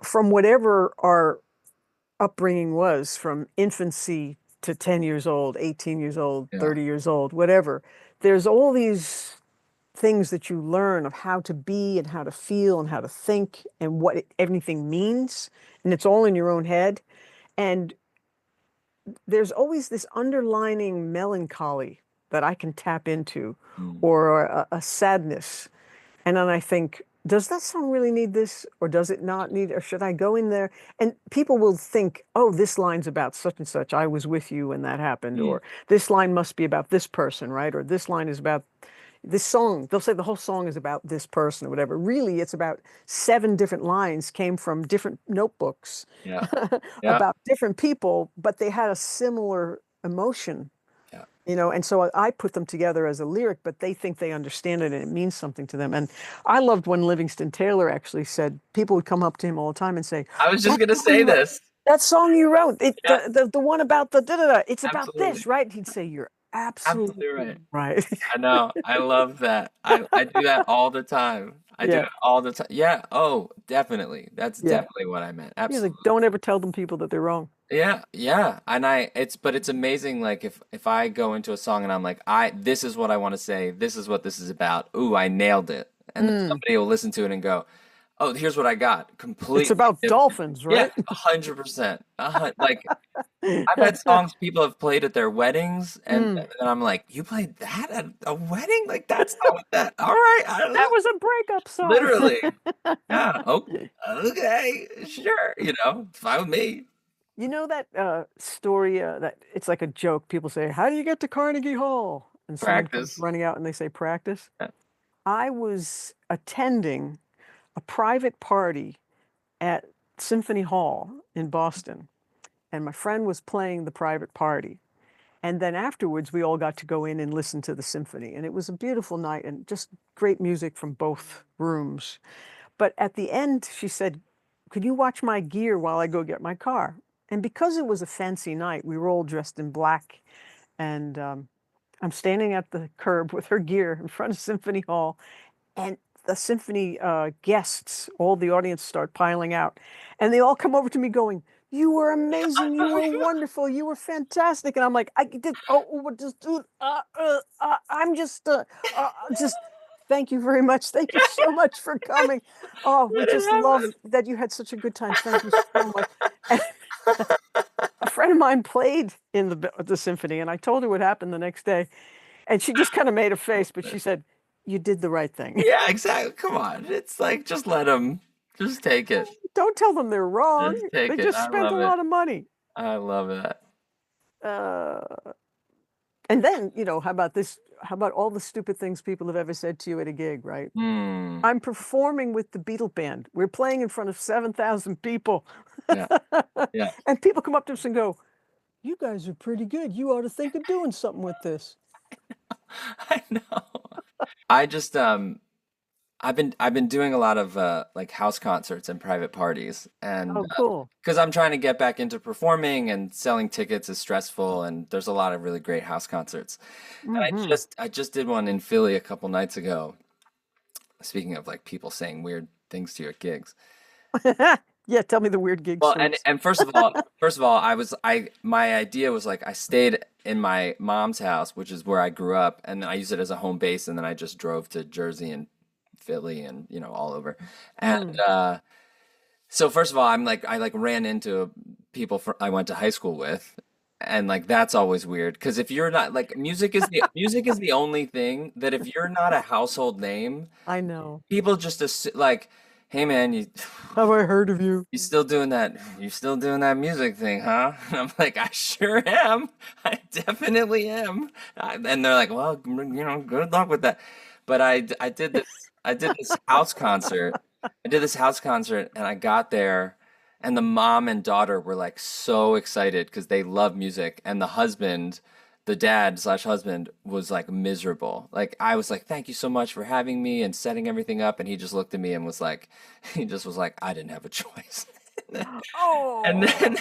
from whatever our upbringing was, from infancy to 10 years old, 18 years old, yeah. 30 years old, whatever, there's all these things that you learn of how to be and how to feel and how to think and what everything means. And it's all in your own head. And there's always this underlining melancholy that I can tap into Mm, or a sadness. And then I think, does that song really need this or does it not need, or should I go in there? And people will think, oh, this line's about such and such. I was with you when that happened. mm, Or this line must be about this person, right? Or this line is about this song. They'll say the whole song is about this person or whatever. Really, it's about seven different lines came from different notebooks yeah. Yeah. about different people, but they had a similar emotion, Yeah. and so I put them together as a lyric, but they think they understand it and it means something to them. And I loved when Livingston Taylor actually said, people would come up to him all the time and say, I was just that gonna song say you wrote, this. that song you wrote, Yeah, the one about the da da da, it's about absolutely. this, right? He'd say, you're Absolutely absolutely right. right. I know. I love that. I do that all the time. I do Yeah, it all the time. Yeah. Oh, definitely. That's yeah. definitely what I meant. He's like, Absolutely. don't ever tell them people that they're wrong. Yeah. Yeah. And but it's amazing. Like if I go into a song and I'm like, this is what I want to say. This is what this is about. Ooh, I nailed it. And then Mm, somebody will listen to it and go, oh, here's what I got. it's Completely about different. dolphins, Yeah. right? 100%. Like I've had songs people have played at their weddings, and, Mm. and I'm like, you played that at a wedding? Like that's not what that. All right, I don't That know. was a breakup song. Literally, yeah. Oh, okay, sure. Fine with me. You know that story that it's like a joke. People say, "How do you get to Carnegie Hall?" And someone comes Practice. running out and they say, "Practice." Yeah. I was attending a private party at Symphony Hall in Boston, and my friend was playing the private party. And then afterwards, we all got to go in and listen to the symphony, and it was a beautiful night and just great music from both rooms. But at the end, she said, could you watch my gear while I go get my car? And because it was a fancy night, we were all dressed in black. And I'm standing at the curb with her gear in front of Symphony Hall. And the symphony guests, all the audience start piling out. And they all come over to me going, you were amazing. You were wonderful. You were fantastic. And I'm like, I did. Oh, what just, I'm just Thank you very much. Thank you so much for coming. Oh, we What just love that you had such a good time. Thank you so much. And a friend of mine played in the symphony, and I told her what happened the next day, and she just kind of made a face, but she happened? said, "You did the right thing." Yeah, exactly. Come on. It's like just let them. Just take it. Don't tell them they're wrong. Just They take it. just I spent a love it. lot of money. I love it. Uh, and then, how about this? How about all the stupid things people have ever said to you at a gig, right? Hmm. I'm performing with the Beatle Band. We're playing in front of 7,000 people. Yeah. Yeah. And people come up to us and go, "You guys are pretty good. You ought to think of doing something with this." I know. I just I've been doing a lot of like house concerts and private parties, and Oh, cool. because I'm trying to get back into performing, and selling tickets is stressful, and there's a lot of really great house concerts. And I Hmm. just I just did one in Philly a couple nights ago. Speaking of like people saying weird things to you at gigs. Yeah, tell me the weird gig Well, and stories. and first of all, my idea was like I stayed in my mom's house, which is where I grew up, and I used it as a home base, and then I just drove to Jersey and Philly and all over. And Mm. so first of all, I ran into people I went to high school with, and like that's always weird because if you're not like music is the only thing that if you're not a household name, I know. people just like, hey man, you Have I heard of you? You still doing that music thing, huh? And I'm like, I sure am. I definitely am. And they're like, well, good luck with that. But I did this house concert. I did this house concert and I got there and the mom and daughter were like so excited because they love music and the dad slash husband was like miserable. Like I was like, thank you so much for having me and setting everything up. And he just looked at me and was like, he just was like, I didn't have a choice. And Oh. then,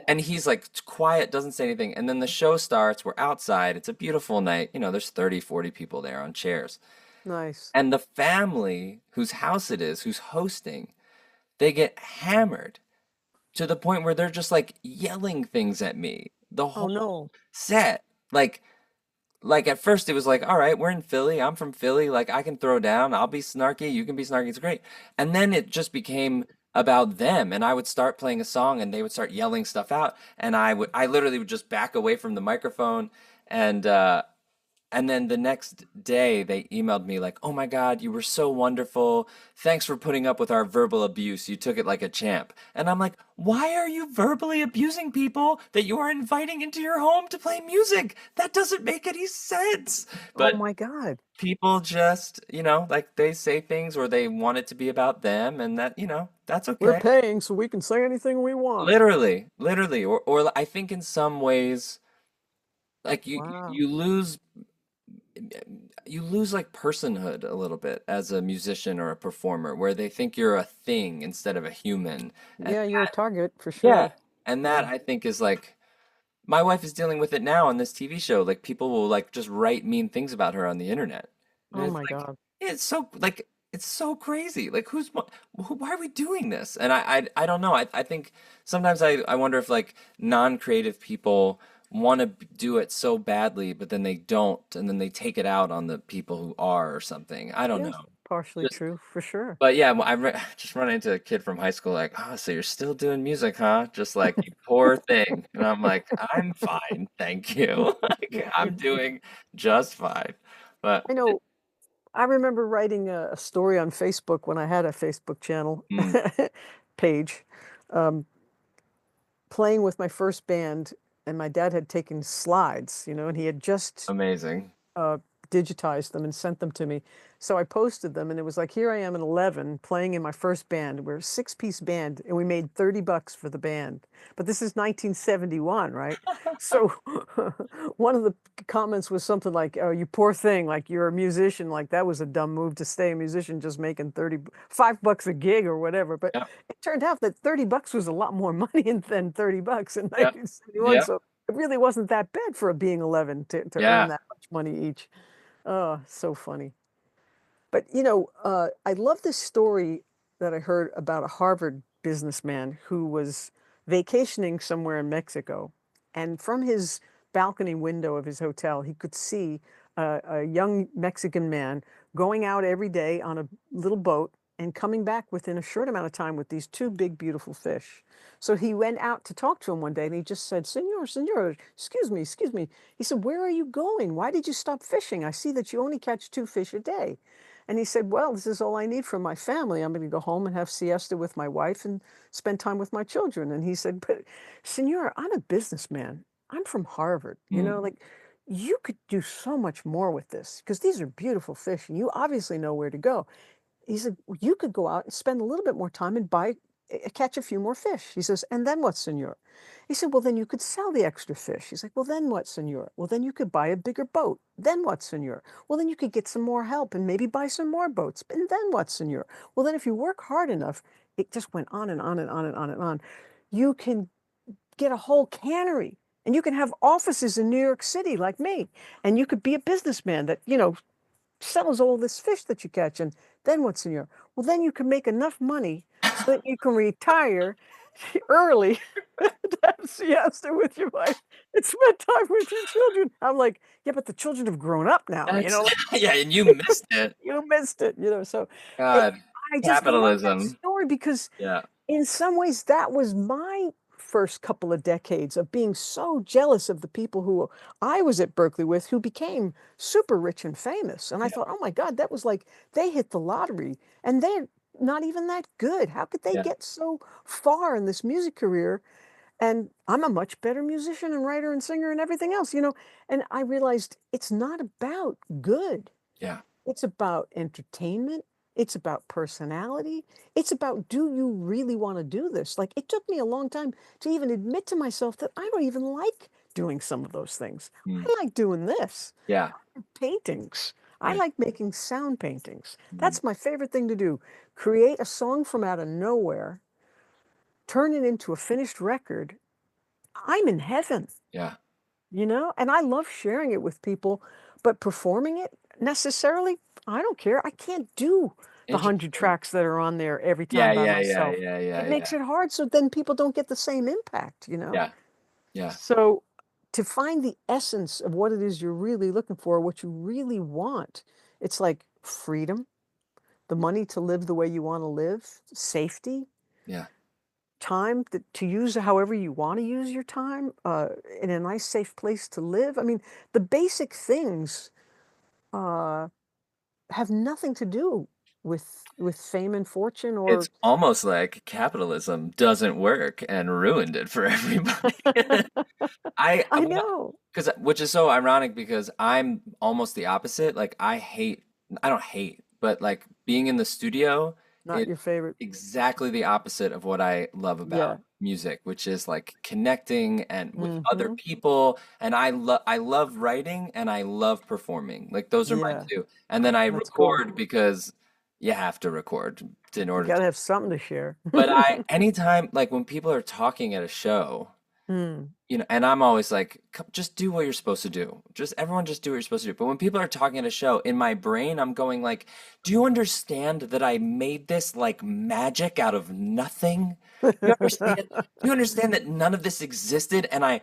and he's like quiet, doesn't say anything. And then the show starts. We're outside. It's a beautiful night. There's 30, 40 people there on chairs. Nice. And the family whose house it is, who's hosting, they get hammered to the point where they're just like yelling things at me the Oh, whole no. set. Like at first it was like, all right, we're in Philly. I'm from Philly. Like I can throw down. I'll be snarky. You can be snarky. It's great. And then it just became about them. And I would start playing a song and they would start yelling stuff out. And I literally would just back away from the microphone. And and then the next day, they emailed me like, "Oh my God, you were so wonderful. Thanks for putting up with our verbal abuse. You took it like a champ." And I'm like, "Why are you verbally abusing people that you are inviting into your home to play music? That doesn't make any sense." Oh But my God. people just, like they say things or they want it to be about them, and that's We're okay. paying so we can say anything we want. Literally, literally. Or I think in some ways, like you Wow. you lose you lose like personhood a little bit as a musician or a performer where they think you're a thing instead of a human. And Yeah, you're a target for yeah, sure. and that Yeah. I think is like my wife is dealing with it now on this TV show. Like people will like just write mean things about her on the internet. And Oh it's my like God. it's so crazy. Like why are we doing this? And I don't know. I think sometimes I wonder if like non-creative people want to do it so badly, but then they don't, and then they take it out on the people who are or something. I don't Yes, know. partially Just true for sure. but yeah, just run into a kid from high school like, oh, so you're still doing music, huh? Just like you poor thing. And I'm like, I'm fine, thank you. Like I'm doing just fine. But I know. I remember writing a story on Facebook when I had a Facebook channel mm, page, um, playing with my first band, and my dad had taken slides, and he had just amazing. uh, digitized them and sent them to me. So I posted them, and it was like, here I am at 11 playing in my first band. We're a six-piece band, and we made 30 bucks for the band. But this is 1971, right? So one of the comments was something like, "Oh, you poor thing, like you're a musician, like that was a dumb move to stay a musician just making 5 bucks a gig or whatever." But Yeah, it turned out that 30 bucks was a lot more money than 30 bucks in yeah, 1971. yeah, So it really wasn't that bad for being 11 to earn yeah. that much money each. Oh, so funny. But I love this story that I heard about a Harvard businessman who was vacationing somewhere in Mexico. And from his balcony window of his hotel, he could see a young Mexican man going out every day on a little boat and coming back within a short amount of time with these two big, beautiful fish. So he went out to talk to him one day and he just said, Senor, Senor, excuse me, excuse me. He said, where are you going? Why did you stop fishing? I see that you only catch two fish a day. And he said, well, this is all I need from my family. I'm going to go home and have siesta with my wife and spend time with my children. And he said, but Senor, I'm a businessman. I'm from Harvard. You Mm. know, like you could do so much more with this because these are beautiful fish and you obviously know where to go. He said, "Well, you could go out and spend a little bit more time and catch a few more fish." He says, and then what, senor? He said, well, then you could sell the extra fish. He's like, well, then what, senor? Well, then you could buy a bigger boat. Then what, senor? Well, then you could get some more help and maybe buy some more boats. And then what, senor? Well, then if you work hard enough, it just went on and on and on and on and on. You can get a whole cannery and you can have offices in New York City like me. And you could be a businessman that, sells all this fish that you catch. And then what, senor? Well, then you can make enough money so that you can retire early and have siesta with your wife and spend time with your children. I'm like, yeah, but the children have grown up now, That's like yeah, and you missed it. you missed it. So it, God, I just love that capitalism. story because Yeah, in some ways, that was my first couple of decades of being so jealous of the people who I was at Berkeley with who became super rich and famous. And I yeah, thought, oh my God, that was like they hit the lottery and they're not even that good. How could they yeah, get so far in this music career? And I'm a much better musician and writer and singer and everything else. And I realized it's not about good. yeah. It's about entertainment. It's about personality. It's about, do you really want to do this? Like, it took me a long time to even admit to myself that I don't even like doing some of those things. Mm. I like doing this. Yeah, Paintings. I yeah. like making sound paintings. Mm. That's my favorite thing to do. Create a song from out of nowhere, turn it into a finished record. I'm in heaven. Yeah. And I love sharing it with people, but performing it necessarily, I don't care. I can't do the 100 Interesting. tracks that are on there every Yeah, time by yeah, yeah, myself. yeah, yeah, It yeah, makes it hard, so then people don't get the same impact. yeah, yeah. So to find the essence of what it is you're really looking for, what you really want, it's like freedom, the money to live the way you want to live, safety, Yeah. time to use however you want to use your time, in a nice, safe place to live. I mean, the basic things uh, have nothing to do with fame and fortune or It's almost like capitalism doesn't work and ruined it for everybody. I I know. because which is so ironic because I'm almost the opposite. Like I don't hate, but like being in the studio, Not it's your favorite. exactly the opposite of what I love about Yeah. music, which is like connecting and with other Hmm. people. And I love writing and I love performing. Like those are my Yeah. two. And then I That's cool. record because you have to record in You order got to. to have something to share. But anytime, like when people are talking at a show, Mm. and I'm always like, Just do what you're supposed to do. Everyone just do what you're supposed to do." But when people are talking at a show, in my brain, I'm going like, "Do you understand that I made this like magic out of nothing? You understand? Do you understand that none of this existed and I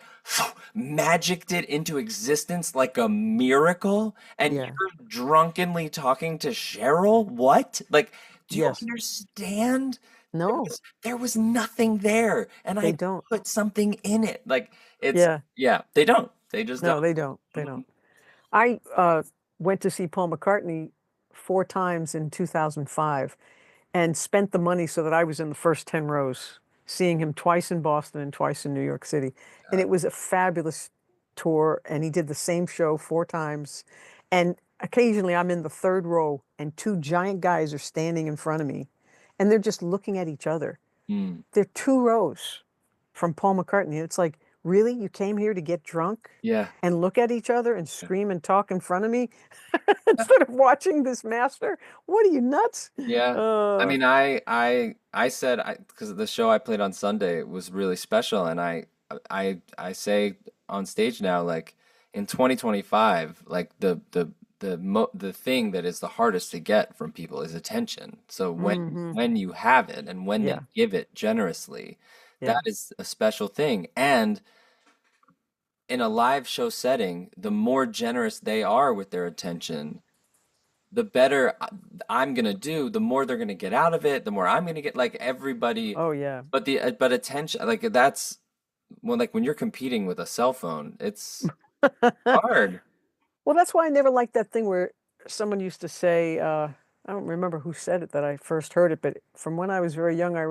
magicked it into existence like a miracle? And Yeah. you're drunkenly talking to Cheryl? What? Like, do you Yes. understand? No, There was nothing there, and they I don't. put something in it. Like it's Yeah. yeah, they don't. They just don't. No, they don't. They don't. Mhm. I went to see Paul McCartney 4 times in 2005 and spent the money so that I was in the first 10 rows, seeing him twice in Boston and twice in New York City. And Uh, it was a fabulous tour. And he did the same show 4 times. And occasionally I'm in the third row and two giant guys are standing in front of me and they're just looking at each other. mm, They're 2 rows from Paul McCartney. It's like, really? You came here to get drunk yeah, and look at each other and yeah, scream and talk in front of me yeah. instead of watching this master? What are you nuts? Yeah. I Uh, mean, I said because the show I played on Sunday was really special, and I say on stage now, like in 2025, like the thing that is the hardest to get from people is attention. So hmm. when you have it and when they Yeah, give it generously, that yeah. is a special thing. And in a live show setting, the more generous they are with their attention, the better I'm gonna do, the more they're gonna get out of it, the more I'm gonna get, like everybody. Oh yeah. But attention, like that's like when you're competing with a cell phone, it's hard. Well, that's why I never liked that thing where someone used to say, I don't remember who said it that I first heard it, but from when I was very young, I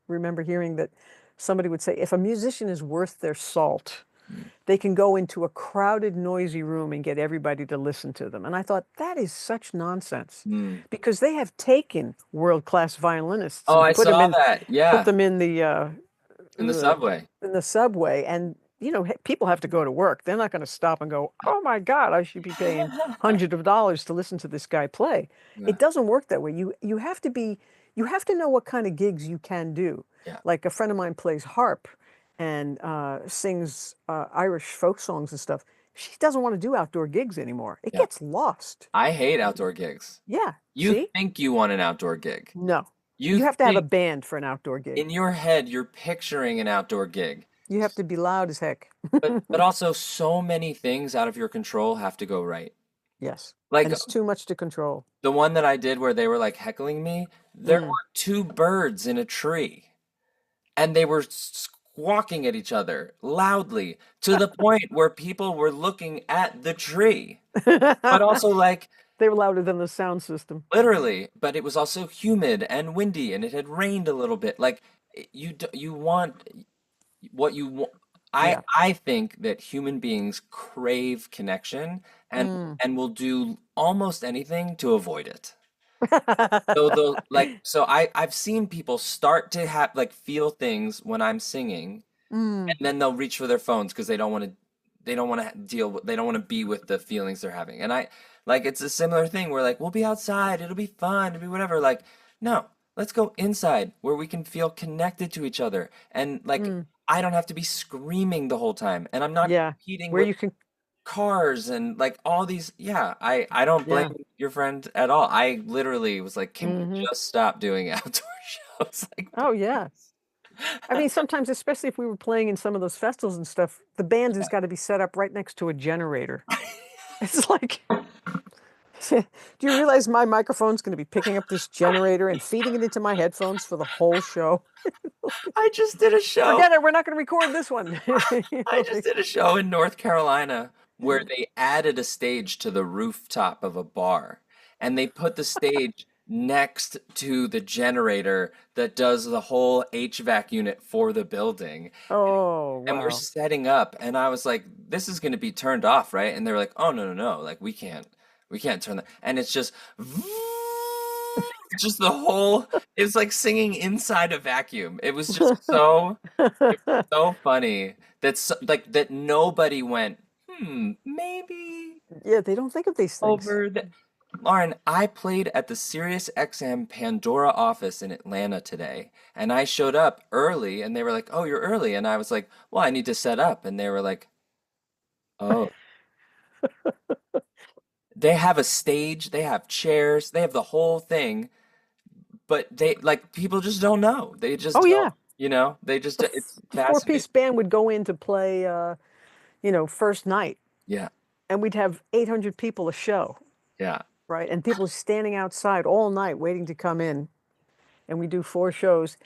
remember hearing that somebody would say, if a musician is worth their salt, Mm. they can go into a crowded, noisy room and get everybody to listen to them. And I thought that is such nonsense Mm. because they have taken world-class violinists Oh, and I saw that. put Yeah, them in the the subway. in the subway, and people have to go to work. They're not going to stop and go, oh my God, I should be paying hundreds of dollars to listen to this guy play. Yeah, It doesn't work that way. You have to know what kind of gigs you can do. yeah, Like a friend of mine plays harp and sings Irish folk songs and stuff. She doesn't want to do outdoor gigs anymore. It yeah. gets lost. I hate outdoor gigs. Yeah, You see? think you want an outdoor gig. No. You You have to have a think band for an outdoor gig. in your head you're picturing an outdoor gig. You have to be loud as heck. But also so many things out of your control have to go right. Yes. Like And it's too much to control. the one that I did where they were like heckling me, there Mm. were two birds in a tree and they were squawking at each other loudly to the point where people were looking at the tree. But also like They were louder than the sound system. literally, but it was also humid and windy and it had rained a little bit. Like you want what you want. Yeah. I think that human beings crave connection and Mm. will do almost anything to avoid it. So the like so I've seen people start to have like feel things when I'm singing Mm. and then they'll reach for their phones because they don't want to deal with they don't want to be with the feelings they're having. And I like it's a similar thing where like we'll be outside, it'll be fun, it'll be whatever. Like no, let's go inside where we can feel connected to each other and like Mm. I don't have to be screaming the whole time and I'm not Yeah. competing Where with you can, cars and like all these. Yeah, I don't blame yeah. your friend at all. I literally was like, can we Hmm. just stop doing outdoor shows? Like Oh, yeah. I mean, sometimes, especially if we were playing in some of those festivals and stuff, the band has got to be set up right next to a generator. It's like, do you realize my microphone's going to be picking up this generator and feeding it into my headphones for the whole show? I just did a show. Forget it. We're not going to record this one. I just did a show in North Carolina where Mm. they added a stage to the rooftop of a bar and they put the stage next to the generator that does the whole HVAC unit for the building. Oh, And we're wow. setting up and I was like, this is going to be turned off, right? And they were like, oh no, no, no, like we can't turn that. And it's just the whole it's like singing inside a vacuum. It was just so funny like that nobody went, maybe Yeah, they don't think of these things. over the Lauren, I played at the SiriusXM Pandora office in Atlanta today, and I showed up early, and they were like, "Oh, you're early," and I was like, "Well, I need to set up," and they were like, "Oh." They have a stage, they have chairs, they have the whole thing, but they like people just don't know. They just Oh, don't, yeah. They just it's The fascinating. four-piece band would go in to play, first night, Yeah, and we'd have 800 people a show, yeah, right? And people standing outside all night waiting to come in. And we do four shows.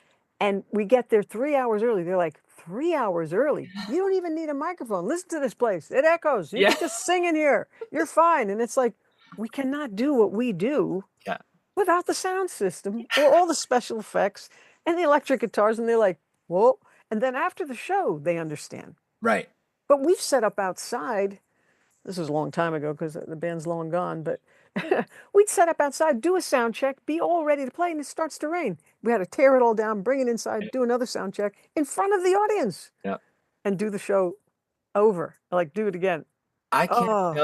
And we get there 3 hours early. They're like, 3 hours early? You don't even need a microphone. Listen to this place. It echoes. You yeah, can just sing in here. You're fine. And it's like, we cannot do what we do yeah. without the sound system or all the special effects and the electric guitars. And they're like, whoa. And then after the show, they understand. Right. But we've set up outside. This was a long time ago because the band's long gone, but we'd set up outside, do a sound check, be all ready to play, and it starts to rain. We had to tear it all down, bring it inside, do another sound check in front of the audience, Yeah. and do the show over. Like, do it again. Oh,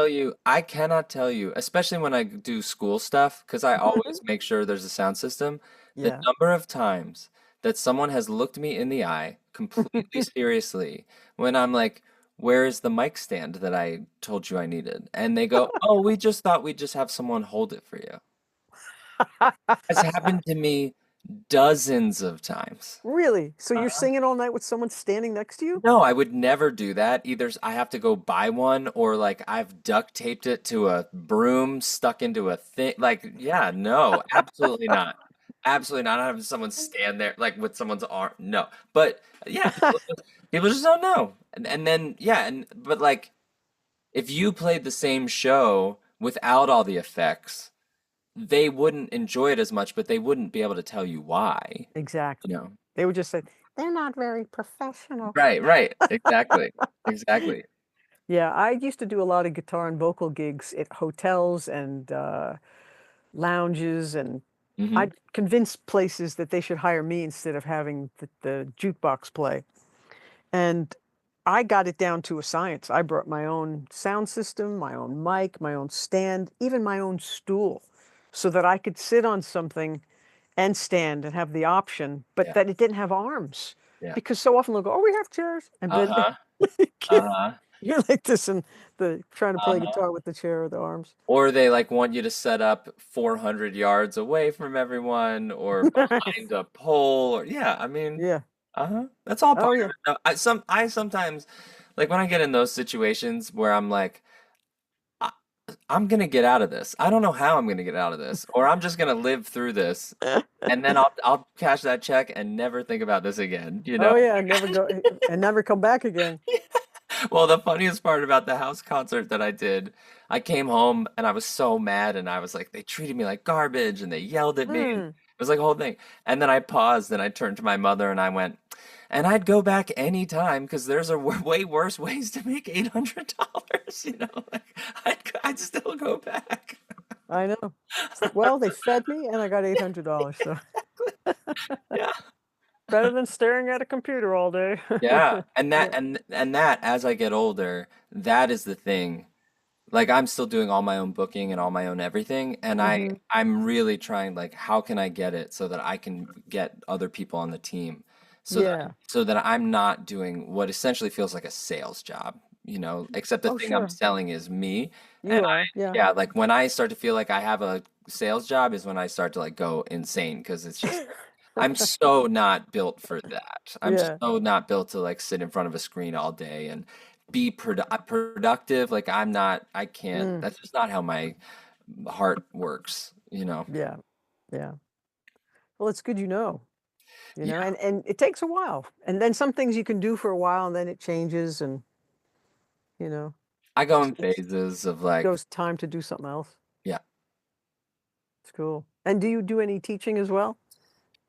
I cannot tell you, especially when I do school stuff, because I always make sure there's a sound system, the yeah. number of times that someone has looked me in the eye completely seriously when I'm like, where is the mic stand that I told you I needed? And they go, oh, we just thought we'd just have someone hold it for you. It's happened to me dozens of times. Really? So you're Uh-huh. singing all night with someone standing next to you? No, I would never do that. Either I have to go buy one or like I've duct taped it to a broom stuck into a thing. Like, yeah, no, absolutely not. Absolutely not. Not having someone stand there like with someone's arm. No. But yeah, people just don't know. And then yeah, and but like if you played the same show without all the effects, they wouldn't enjoy it as much, but they wouldn't be able to tell you why, you Exactly. know. They would just say, they're not very professional. Right, right. Exactly. Exactly. Yeah, I used to do a lot of guitar and vocal gigs at hotels and lounges, and Hmm. I'd convince places that they should hire me instead of having the jukebox play. And I got it down to a science. I brought my own sound system, my own mic, my own stand, even my own stool, so that I could sit on something and stand and have the option, but Yeah, that it didn't have arms. yeah. Because so often they'll go, "Oh, we have chairs," and then Uh-huh. you're Uh-huh. you're like this and the trying to play Uh-huh. guitar with the chair or the arms. Or they like want you to set up 400 yards away from everyone or behind a pole or yeah, I mean, Yeah. uh-huh. That's all part Oh, of yeah. it. No, I sometimes like when I get in those situations where I'm like I, I'm gonna get out of this. I don't know how I'm gonna get out of this, or I'm just gonna live through this, and then I'll cash that check and never think about this again, you know? Oh, yeah, never go and never come back again. Well, the funniest part about the house concert that I did, I came home and I was so mad and I was like, they treated me like garbage and they yelled at me. And Mm. it was like a whole thing. And then I paused and I turned to my mother and I went, and I'd go back anytime because there's way worse ways to make $800, you know? Like, I'd still go back. I know. It's like, well, they fed me and I got $800, so Yeah. better than staring at a computer all day. Yeah. And that Yeah. and that as I get older, that is the thing. Like I'm still doing all my own booking and all my own everything, and Mhm. I'm really trying like how can I get it so that I can get other people on the team Yeah. so that I'm not doing what essentially feels like a sales job, you know, except the Oh, thing I'm sure. selling is me. And You are. Yeah. yeah, like when I start to feel like I have a sales job is when I start to like go insane because it's just I'm so not built for that. I'm Yeah. so not built to like sit in front of a screen all day and be productive. Like I'm not, I can't, Mm. that's just not how my heart works, you know? Yeah. Yeah. Well, it's good Yeah. and it takes a while. And then some things you can do for a while and then it changes and, you know, I go in it's phases of like, goes time to do something else. yeah, It's cool. And do you do any teaching as well?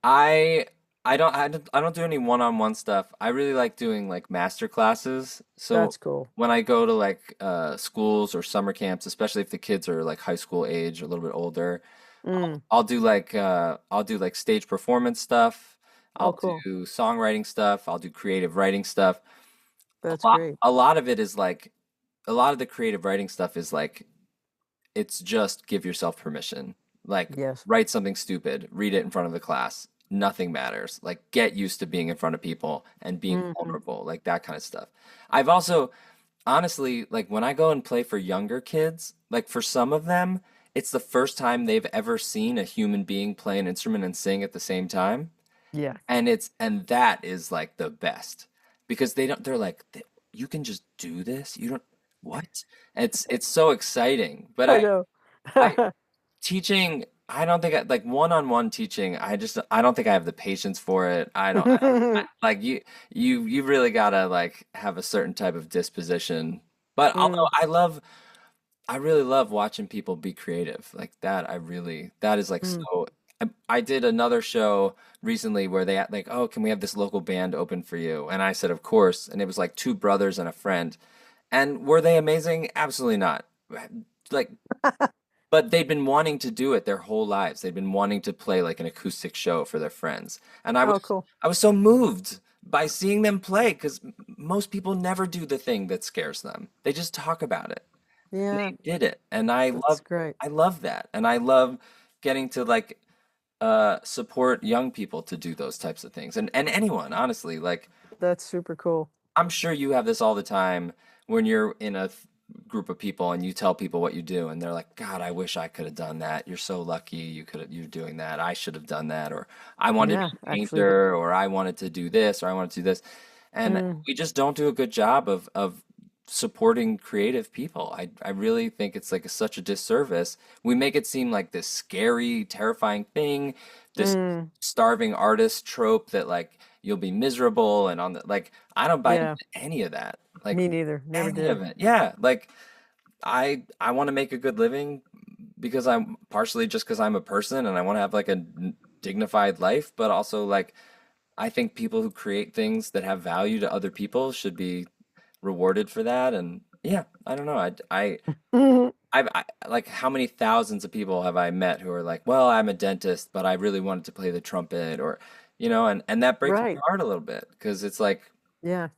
I, I don't do any one-on-one stuff. I really like doing like master classes. So That's cool. when I go to like schools or summer camps, especially if the kids are like high school age or a little bit older, Mm. I'll do like stage performance stuff. Oh, I'll cool. do songwriting stuff. I'll do creative writing stuff. That's great. A lot of it is like a lot of the creative writing stuff is like it's just give yourself permission. Like Yes. write something stupid, read it in front of the class. Nothing matters. Like get used to being in front of people and being Mhm. vulnerable, like that kind of stuff. I've also honestly, like when I go and play for younger kids, like for some of them, it's the first time they've ever seen a human being play an instrument and sing at the same time. Yeah. And that is like the best because they're like you can just do this. You don't what? It's so exciting. But I know. I teaching I don't think like one-on-one teaching, I don't think I have the patience for it. Like you really gotta like have a certain type of disposition. But although Mm. I really love watching people be creative like that. That is like Mm. so. I did another show recently where they had like, oh, can we have this local band open for you? And I said, of course. And it was like two brothers and a friend. And were they amazing? Absolutely not. Like, but they'd been wanting to do it their whole lives. They'd been wanting to play like an acoustic show for their friends. And Oh, cool. I was so moved by seeing them play because most people never do the thing that scares them. They just talk about it. Yeah, They did it, and that's great. I love that, and I love getting to like support young people to do those types of things, and anyone honestly, like That's super cool. I'm sure you have this all the time when you're in a group of people and you tell people what you do and they're like, God, I wish I could have done that. You're so lucky you're doing that. I should have done that. Or I wanted to Yeah, be a actually. painter, or I wanted to do this, or I wanted to do this. And Mm, we just don't do a good job of supporting creative people. I really think it's like such a disservice. We make it seem like this scary, terrifying thing, this mm, starving artist trope that like you'll be miserable and on the like I don't buy into yeah, any of that. Like me neither. Never any of did. it. Yeah, like I want to make a good living because I'm partially just because I'm a person and I want to have like a dignified life, but also like I think people who create things that have value to other people should be rewarded for that. And yeah, I don't know. I like how many thousands of people have I met who are like, well, I'm a dentist, but I really wanted to play the trumpet, or and that breaks my Right. heart a little bit because it's like, Yeah.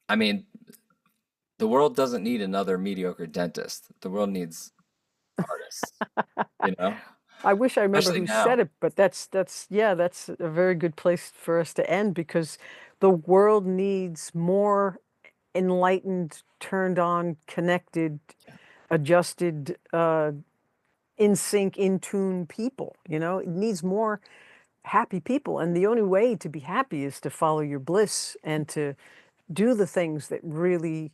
I mean, the world doesn't need another mediocre dentist. The world needs artists, you know, I wish I remember especially who said now. it, but that's yeah, that's a very good place for us to end because the world needs more enlightened, turned on, connected, adjusted, in sync, in tune people. It needs more happy people. And the only way to be happy is to follow your bliss and to do the things that really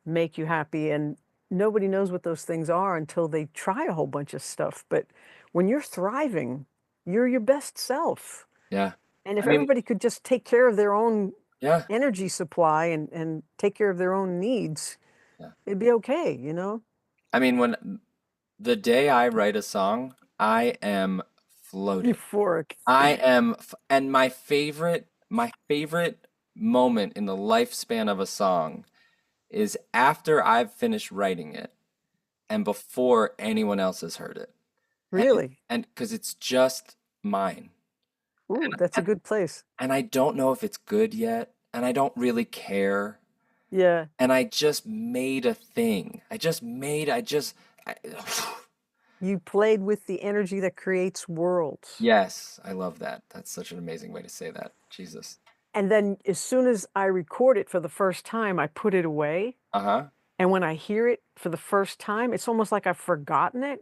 make you happy. And nobody knows what those things are until they try a whole bunch of stuff. But when you're thriving, you're your best self. Yeah. And I if mean, everybody could just take care of their own yeah. energy supply and take care of their own needs, Yeah. it'd be okay. I mean, when the day I write a song, I am floating. Euphoric. And my favorite moment in the lifespan of a song is after I've finished writing it and before anyone else has heard it. And Really. and because it's just mine. Ooh, that's a And, good place. and I don't know if it's good yet, and I don't really care. Yeah. And I just made a thing. I, You played with the energy that creates worlds. yes, I love that. That's such an amazing way to say that. Jesus. And then as soon as I record it for the first time, I put it away. Uh-huh. And when I hear it for the first time, it's almost like I've forgotten it.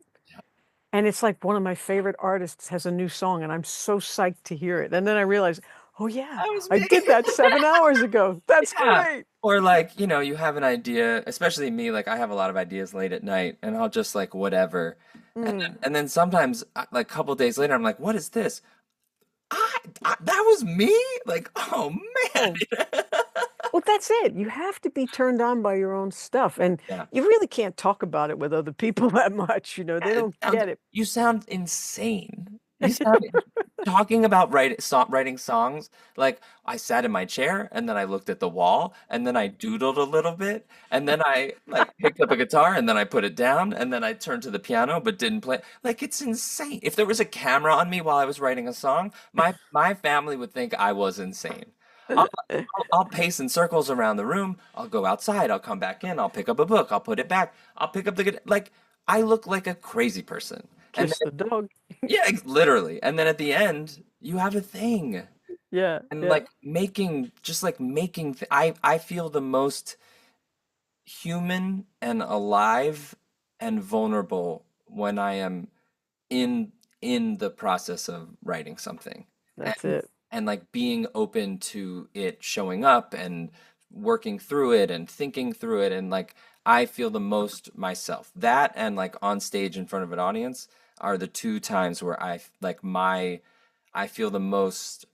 And it's like one of my favorite artists has a new song, and I'm so psyched to hear it. And then I realize, oh, yeah, That was I me. did that 7 hours ago. That's Yeah. great. Or like, you have an idea, especially me, like I have a lot of ideas late at night and I'll just like whatever. And then, Mm. and then sometimes like a couple days later I'm like, what is this? That was me? Like, oh man. Oh, well, that's it. You have to be turned on by your own stuff. And Yeah. you really can't talk about it with other people that much. They It don't sounds get it. you sound insane. You sound talking about writing songs. Like I sat in my chair and then I looked at the wall and then I doodled a little bit and then I like picked up a guitar and then I put it down and then I turned to the piano but didn't play. Like it's insane. If there was a camera on me while I was writing a song, my family would think I was insane. I'll, I'll pace in circles around the room. I'll go outside. I'll come back in. I'll pick up a book. I'll put it back. I'll pick up the like. I look like a crazy person. And Kiss the dog. yeah, literally. And then at the end, you have a thing. Yeah, And yeah, like making I feel the most human and alive and vulnerable when I am in in the process of writing something. that's And it. and like being open to it showing up and working through it and thinking through it and like I feel the most myself. That and like on stage in front of an audience are the two times where I feel the most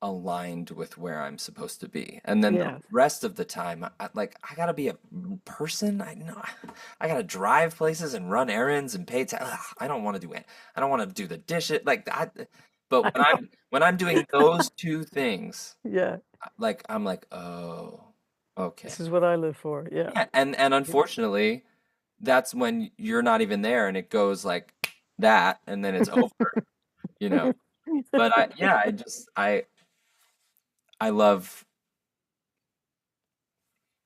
aligned with where I'm supposed to be. And then the Yeah. rest of the time, I gotta be a person. I know I gotta drive places and run errands and pay tax. I don't want to do it. I don't want to do the dishes. But I when know. I'm doing those two things, Yeah. like I'm like, oh, okay. This is what I live for. Yeah. Yeah, and Yeah. unfortunately, that's when you're not even there, and it goes like that, and then it's over. You know. But yeah, I love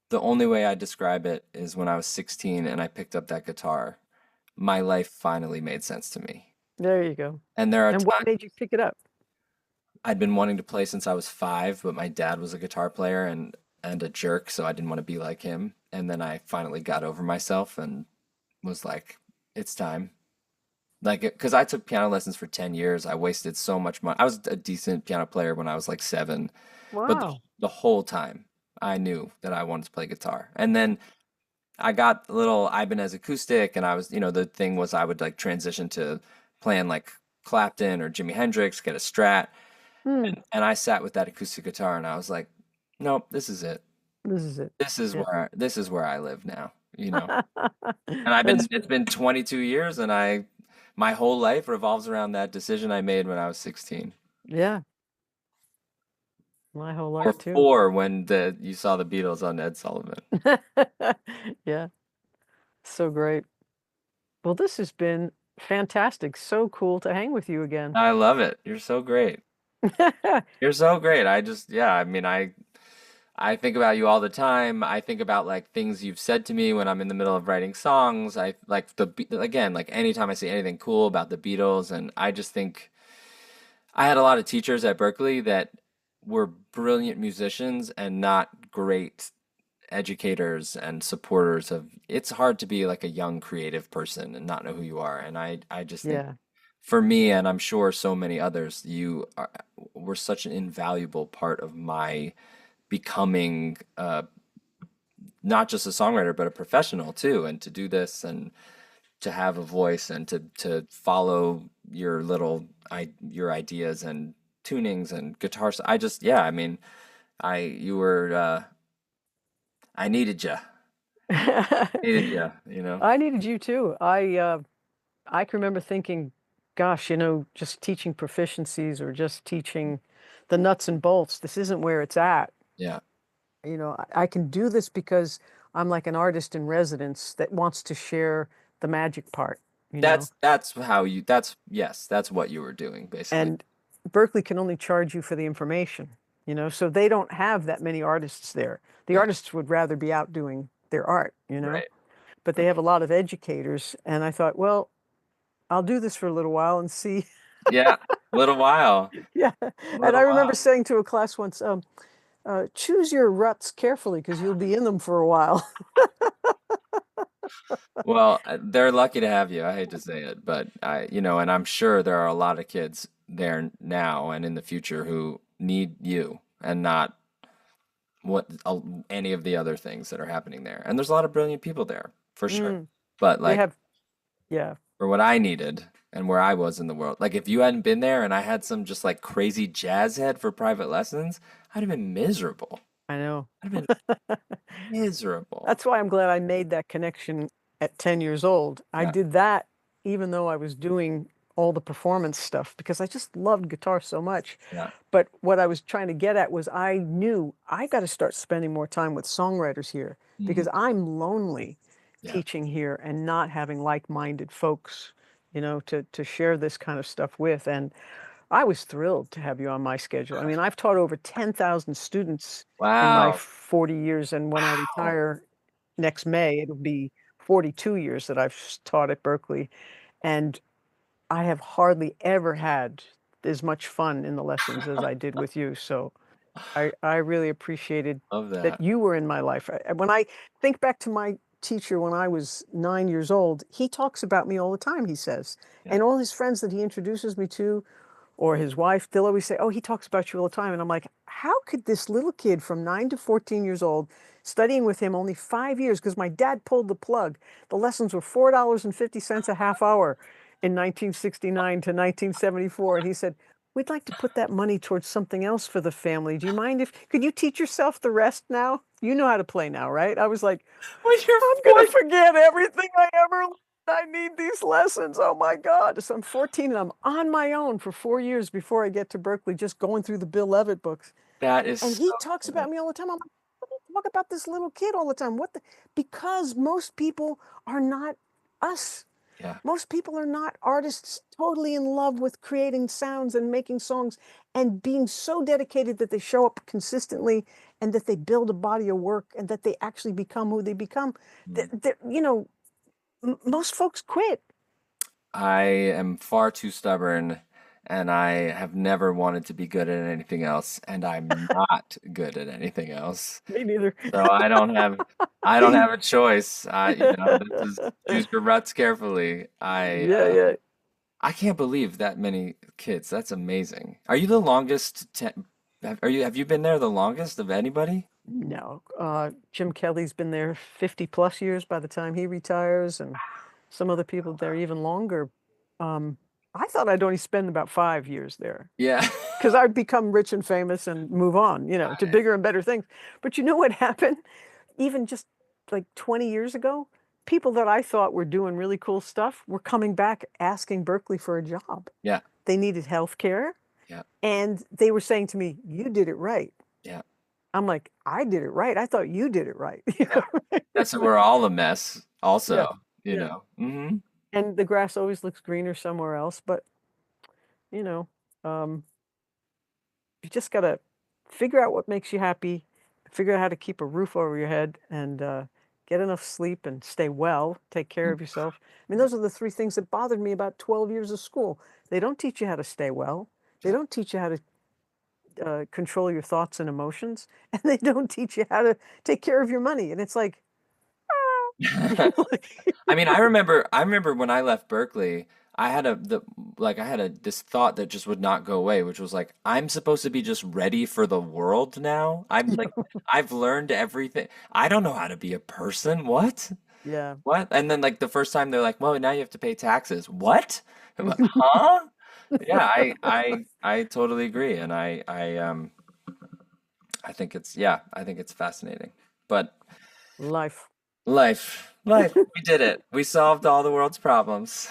the only way I describe it is when I was 16 and I picked up that guitar. My life finally made sense to me. There you go. And there are And what times made you pick it up? I'd been wanting to play since I was 5, but my dad was a guitar player, and and a jerk, so I didn't want to be like him. And then I finally got over myself and was like, it's time. Like, because I took piano lessons for 10 years. I wasted so much money. I was a decent piano player when I was like 7, but Wow. the whole time I knew that I wanted to play guitar. And then I got a little Ibanez acoustic, and I was, the thing was I would like transition to playing like Clapton or Jimi Hendrix, get a Strat, Hmm. and I sat with that acoustic guitar, and I was like, nope, this is it. This is it. Yeah. This is where I live now, you know. And I've been That's it's been 22 years, and my whole life revolves around that decision I made when I was 16. yeah, my whole Or life too. 4 when the you saw the Beatles on Ed Sullivan. Yeah, so great. Well, this has been fantastic. So cool to hang with you again. I love it. You're so great. You're so great. I just, yeah, I mean, I think about you all the time. I think about like things you've said to me when I'm in the middle of writing songs. I like again, like anytime I see anything cool about the Beatles, and I just think I had a lot of teachers at Berkeley that were brilliant musicians and not great educators and supporters of it's hard to be like a young creative person and not know who you are. And I just think Yeah, for me, and I'm sure so many others, were such an invaluable part of my becoming not just a songwriter but a professional too, and to do this and to have a voice and to follow your your ideas and tunings and guitars. I just, yeah, I mean, I you were I needed you, you know. I needed you too. I can remember thinking, gosh, just teaching proficiencies or just teaching the nuts and bolts. This isn't where it's at. Yeah. I can do this because I'm like an artist in residence that wants to share the magic part, you know. That's what you were doing basically. And Berkeley can only charge you for the information, so they don't have that many artists there. The Yeah. artists would rather be out doing their art. Right. But they have a lot of educators. And I thought, well, I'll do this for a little while and see. Yeah. Little while. Yeah. And I Little remember while. saying to a class once, choose your ruts carefully because you'll be in them for a while. Well, they're lucky to have you. I hate to say it, but and I'm sure there are a lot of kids there now and in the future who need you and not what any of the other things that are happening there. And there's a lot of brilliant people there for sure. Mm, But they like have, yeah, for what I needed and where I was in the world, like if you hadn't been there and I had some just like crazy jazz head for private lessons, I'd have been miserable. I know. I'd have been miserable. That's why I'm glad I made that connection at 10 years old. I Yeah, did that even though I was doing all the performance stuff because I just loved guitar so much. yeah. But what I was trying to get at was I knew I got to start spending more time with songwriters here Mhm. because I'm lonely Yeah. teaching here and not having like-minded folks, to share this kind of stuff with. And I was thrilled to have you on my schedule. I mean, I've taught over 10,000 students in my Wow. 40 years, and when I Wow. retire next May, it'll be 42 years that I've taught at Berkeley, and I have hardly ever had as much fun in the lessons as I did with you. So I really appreciated Love that that. you were in my life. When I think back to my teacher when I was 9 years old, he talks about me all the time, he says. Yeah. And all his friends that he introduces me to, or his wife, they'll always say, "Oh, he talks about you all the time." And I'm like, how could this little kid from 9 to 14 years old, studying with him only 5 years, because my dad pulled the plug. The lessons were $4.50 a half hour in 1969 to 1974. And he said, "We'd like to put that money towards something else for the family. Do you mind could you teach yourself the rest now? You know how to play now, right?" I was like, When you're I'm gonna 40. forget everything I ever learned. I need these lessons. Oh my God. So I'm 14 and I'm on my own for 4 years before I get to Berkeley, just going through the Bill Levitt books. That is And so he talks good. about me all the time. I'm like, "What do you talk about this little kid all the time? What the?" Because most people are not us. Yeah. Most people are not artists totally in love with creating sounds and making songs and being so dedicated that they show up consistently and that they build a body of work and that they actually become who they become. Mm. Most folks quit. I am far too stubborn and I have never wanted to be good at anything else, and I'm not good at anything else. Me neither. So I don't have a choice. This is choose your ruts carefully. Yeah, yeah. I can't believe that many kids. That's amazing. Are you the longest have you been there the longest of anybody? No, Jim Kelly's been there 50 plus years by the time he retires, and some other people there even longer. Um, I thought I'd only spend about 5 years there Yeah. because I'd become rich and famous and move on, to bigger and better things. But you know what happened? Even just like 20 years ago, people that I thought were doing really cool stuff were coming back asking Berkeley for a job. Yeah. They needed health care, Yeah. and they were saying to me, "You did it right." Yeah. I'm like, "I did it right. I thought you did it right." Yeah. That's we're all a mess Yeah, also, you yeah. know. Hmm. And the grass always looks greener somewhere else, but, you know, um, you just gotta figure out what makes you happy, figure out how to keep a roof over your head, and, get enough sleep and stay well, take care of yourself. I mean, Yeah. those are the 3 things that bothered me about 12 years of school. They don't teach you how to stay well, they Yeah. don't teach you how to, control your thoughts and emotions, and they don't teach you how to take care of your money, and it's like, like I mean, I remember when I left Berkeley, I had a the like I had a this thought that just would not go away, which was like, I'm supposed to be just ready for the world now. I'm like, I've learned everything. I don't know how to be a person. What? Yeah. What? And then like the first time they're like, well, now you have to pay taxes. What? I'm like, huh? Yeah, I totally agree. And I think it's fascinating. But Life. life, we did it. We solved all the world's problems.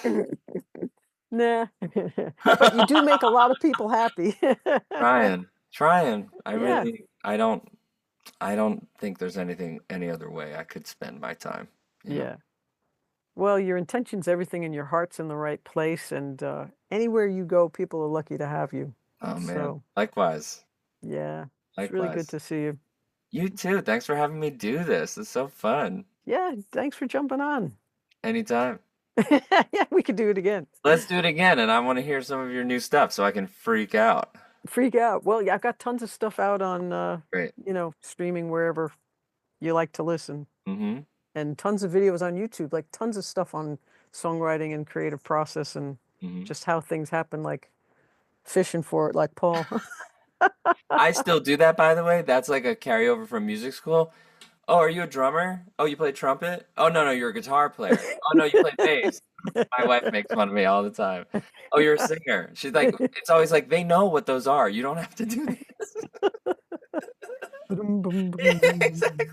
Nah. But you do make a lot of people happy. Trying. Yeah, I don't think there's any other way I could spend my time, you know. yeah. Well, your intention's everything and your heart's in the right place, and, anywhere you go, people are lucky to have you. Oh man. So, Likewise. yeah, it's really good Likewise. to see you. You too. Thanks for having me do this. It's so fun. Yeah, thanks for jumping on. Anytime. Yeah, we could do it again. Let's do it again, and I want to hear some of your new stuff so I can freak out. Freak out. Well, yeah, I've got tons of stuff out on, Great. streaming wherever you like to listen, Mm-hmm. and tons of videos on YouTube, like tons of stuff on songwriting and creative process and Mm-hmm. just how things happen, like fishing for it, like Paul. I still do that, by the way. That's like a carryover from music school. Oh, are you a drummer? Oh, you play trumpet? Oh, no, no, you're a guitar player. Oh, no, you play bass. My wife makes fun of me all the time. Oh, you're a singer. She's like, it's always like, they know what those are. You don't have to do this. Boom, boom, Yeah, boom, boom. exactly.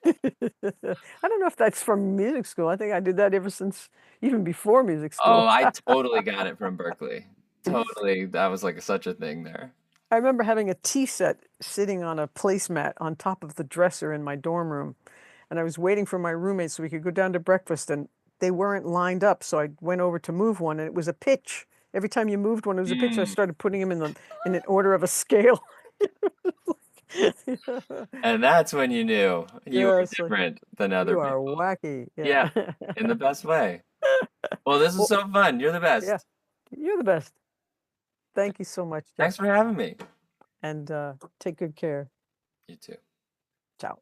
I don't know if that's from music school. I think I did that ever since even before music Oh, school. I totally got it from Berkeley. Totally. That was like such a thing there. I remember having a tea set sitting on a placemat on top of the dresser in my dorm room, and I was waiting for my roommates so we could go down to breakfast, and they weren't lined up, so I went over to move one, and it was a pitch. Every time you moved one, it was a pitch. I Mm. started putting them in an order of a scale. And that's when you knew you Yeah, were it's like different than other you are people. wacky. Yeah. Yeah, in the best way. Well, this is Well, so fun. You're the yeah, best. you're the best. Thank you so much, Thanks Jeff, for having me. and take good care. You too. Ciao.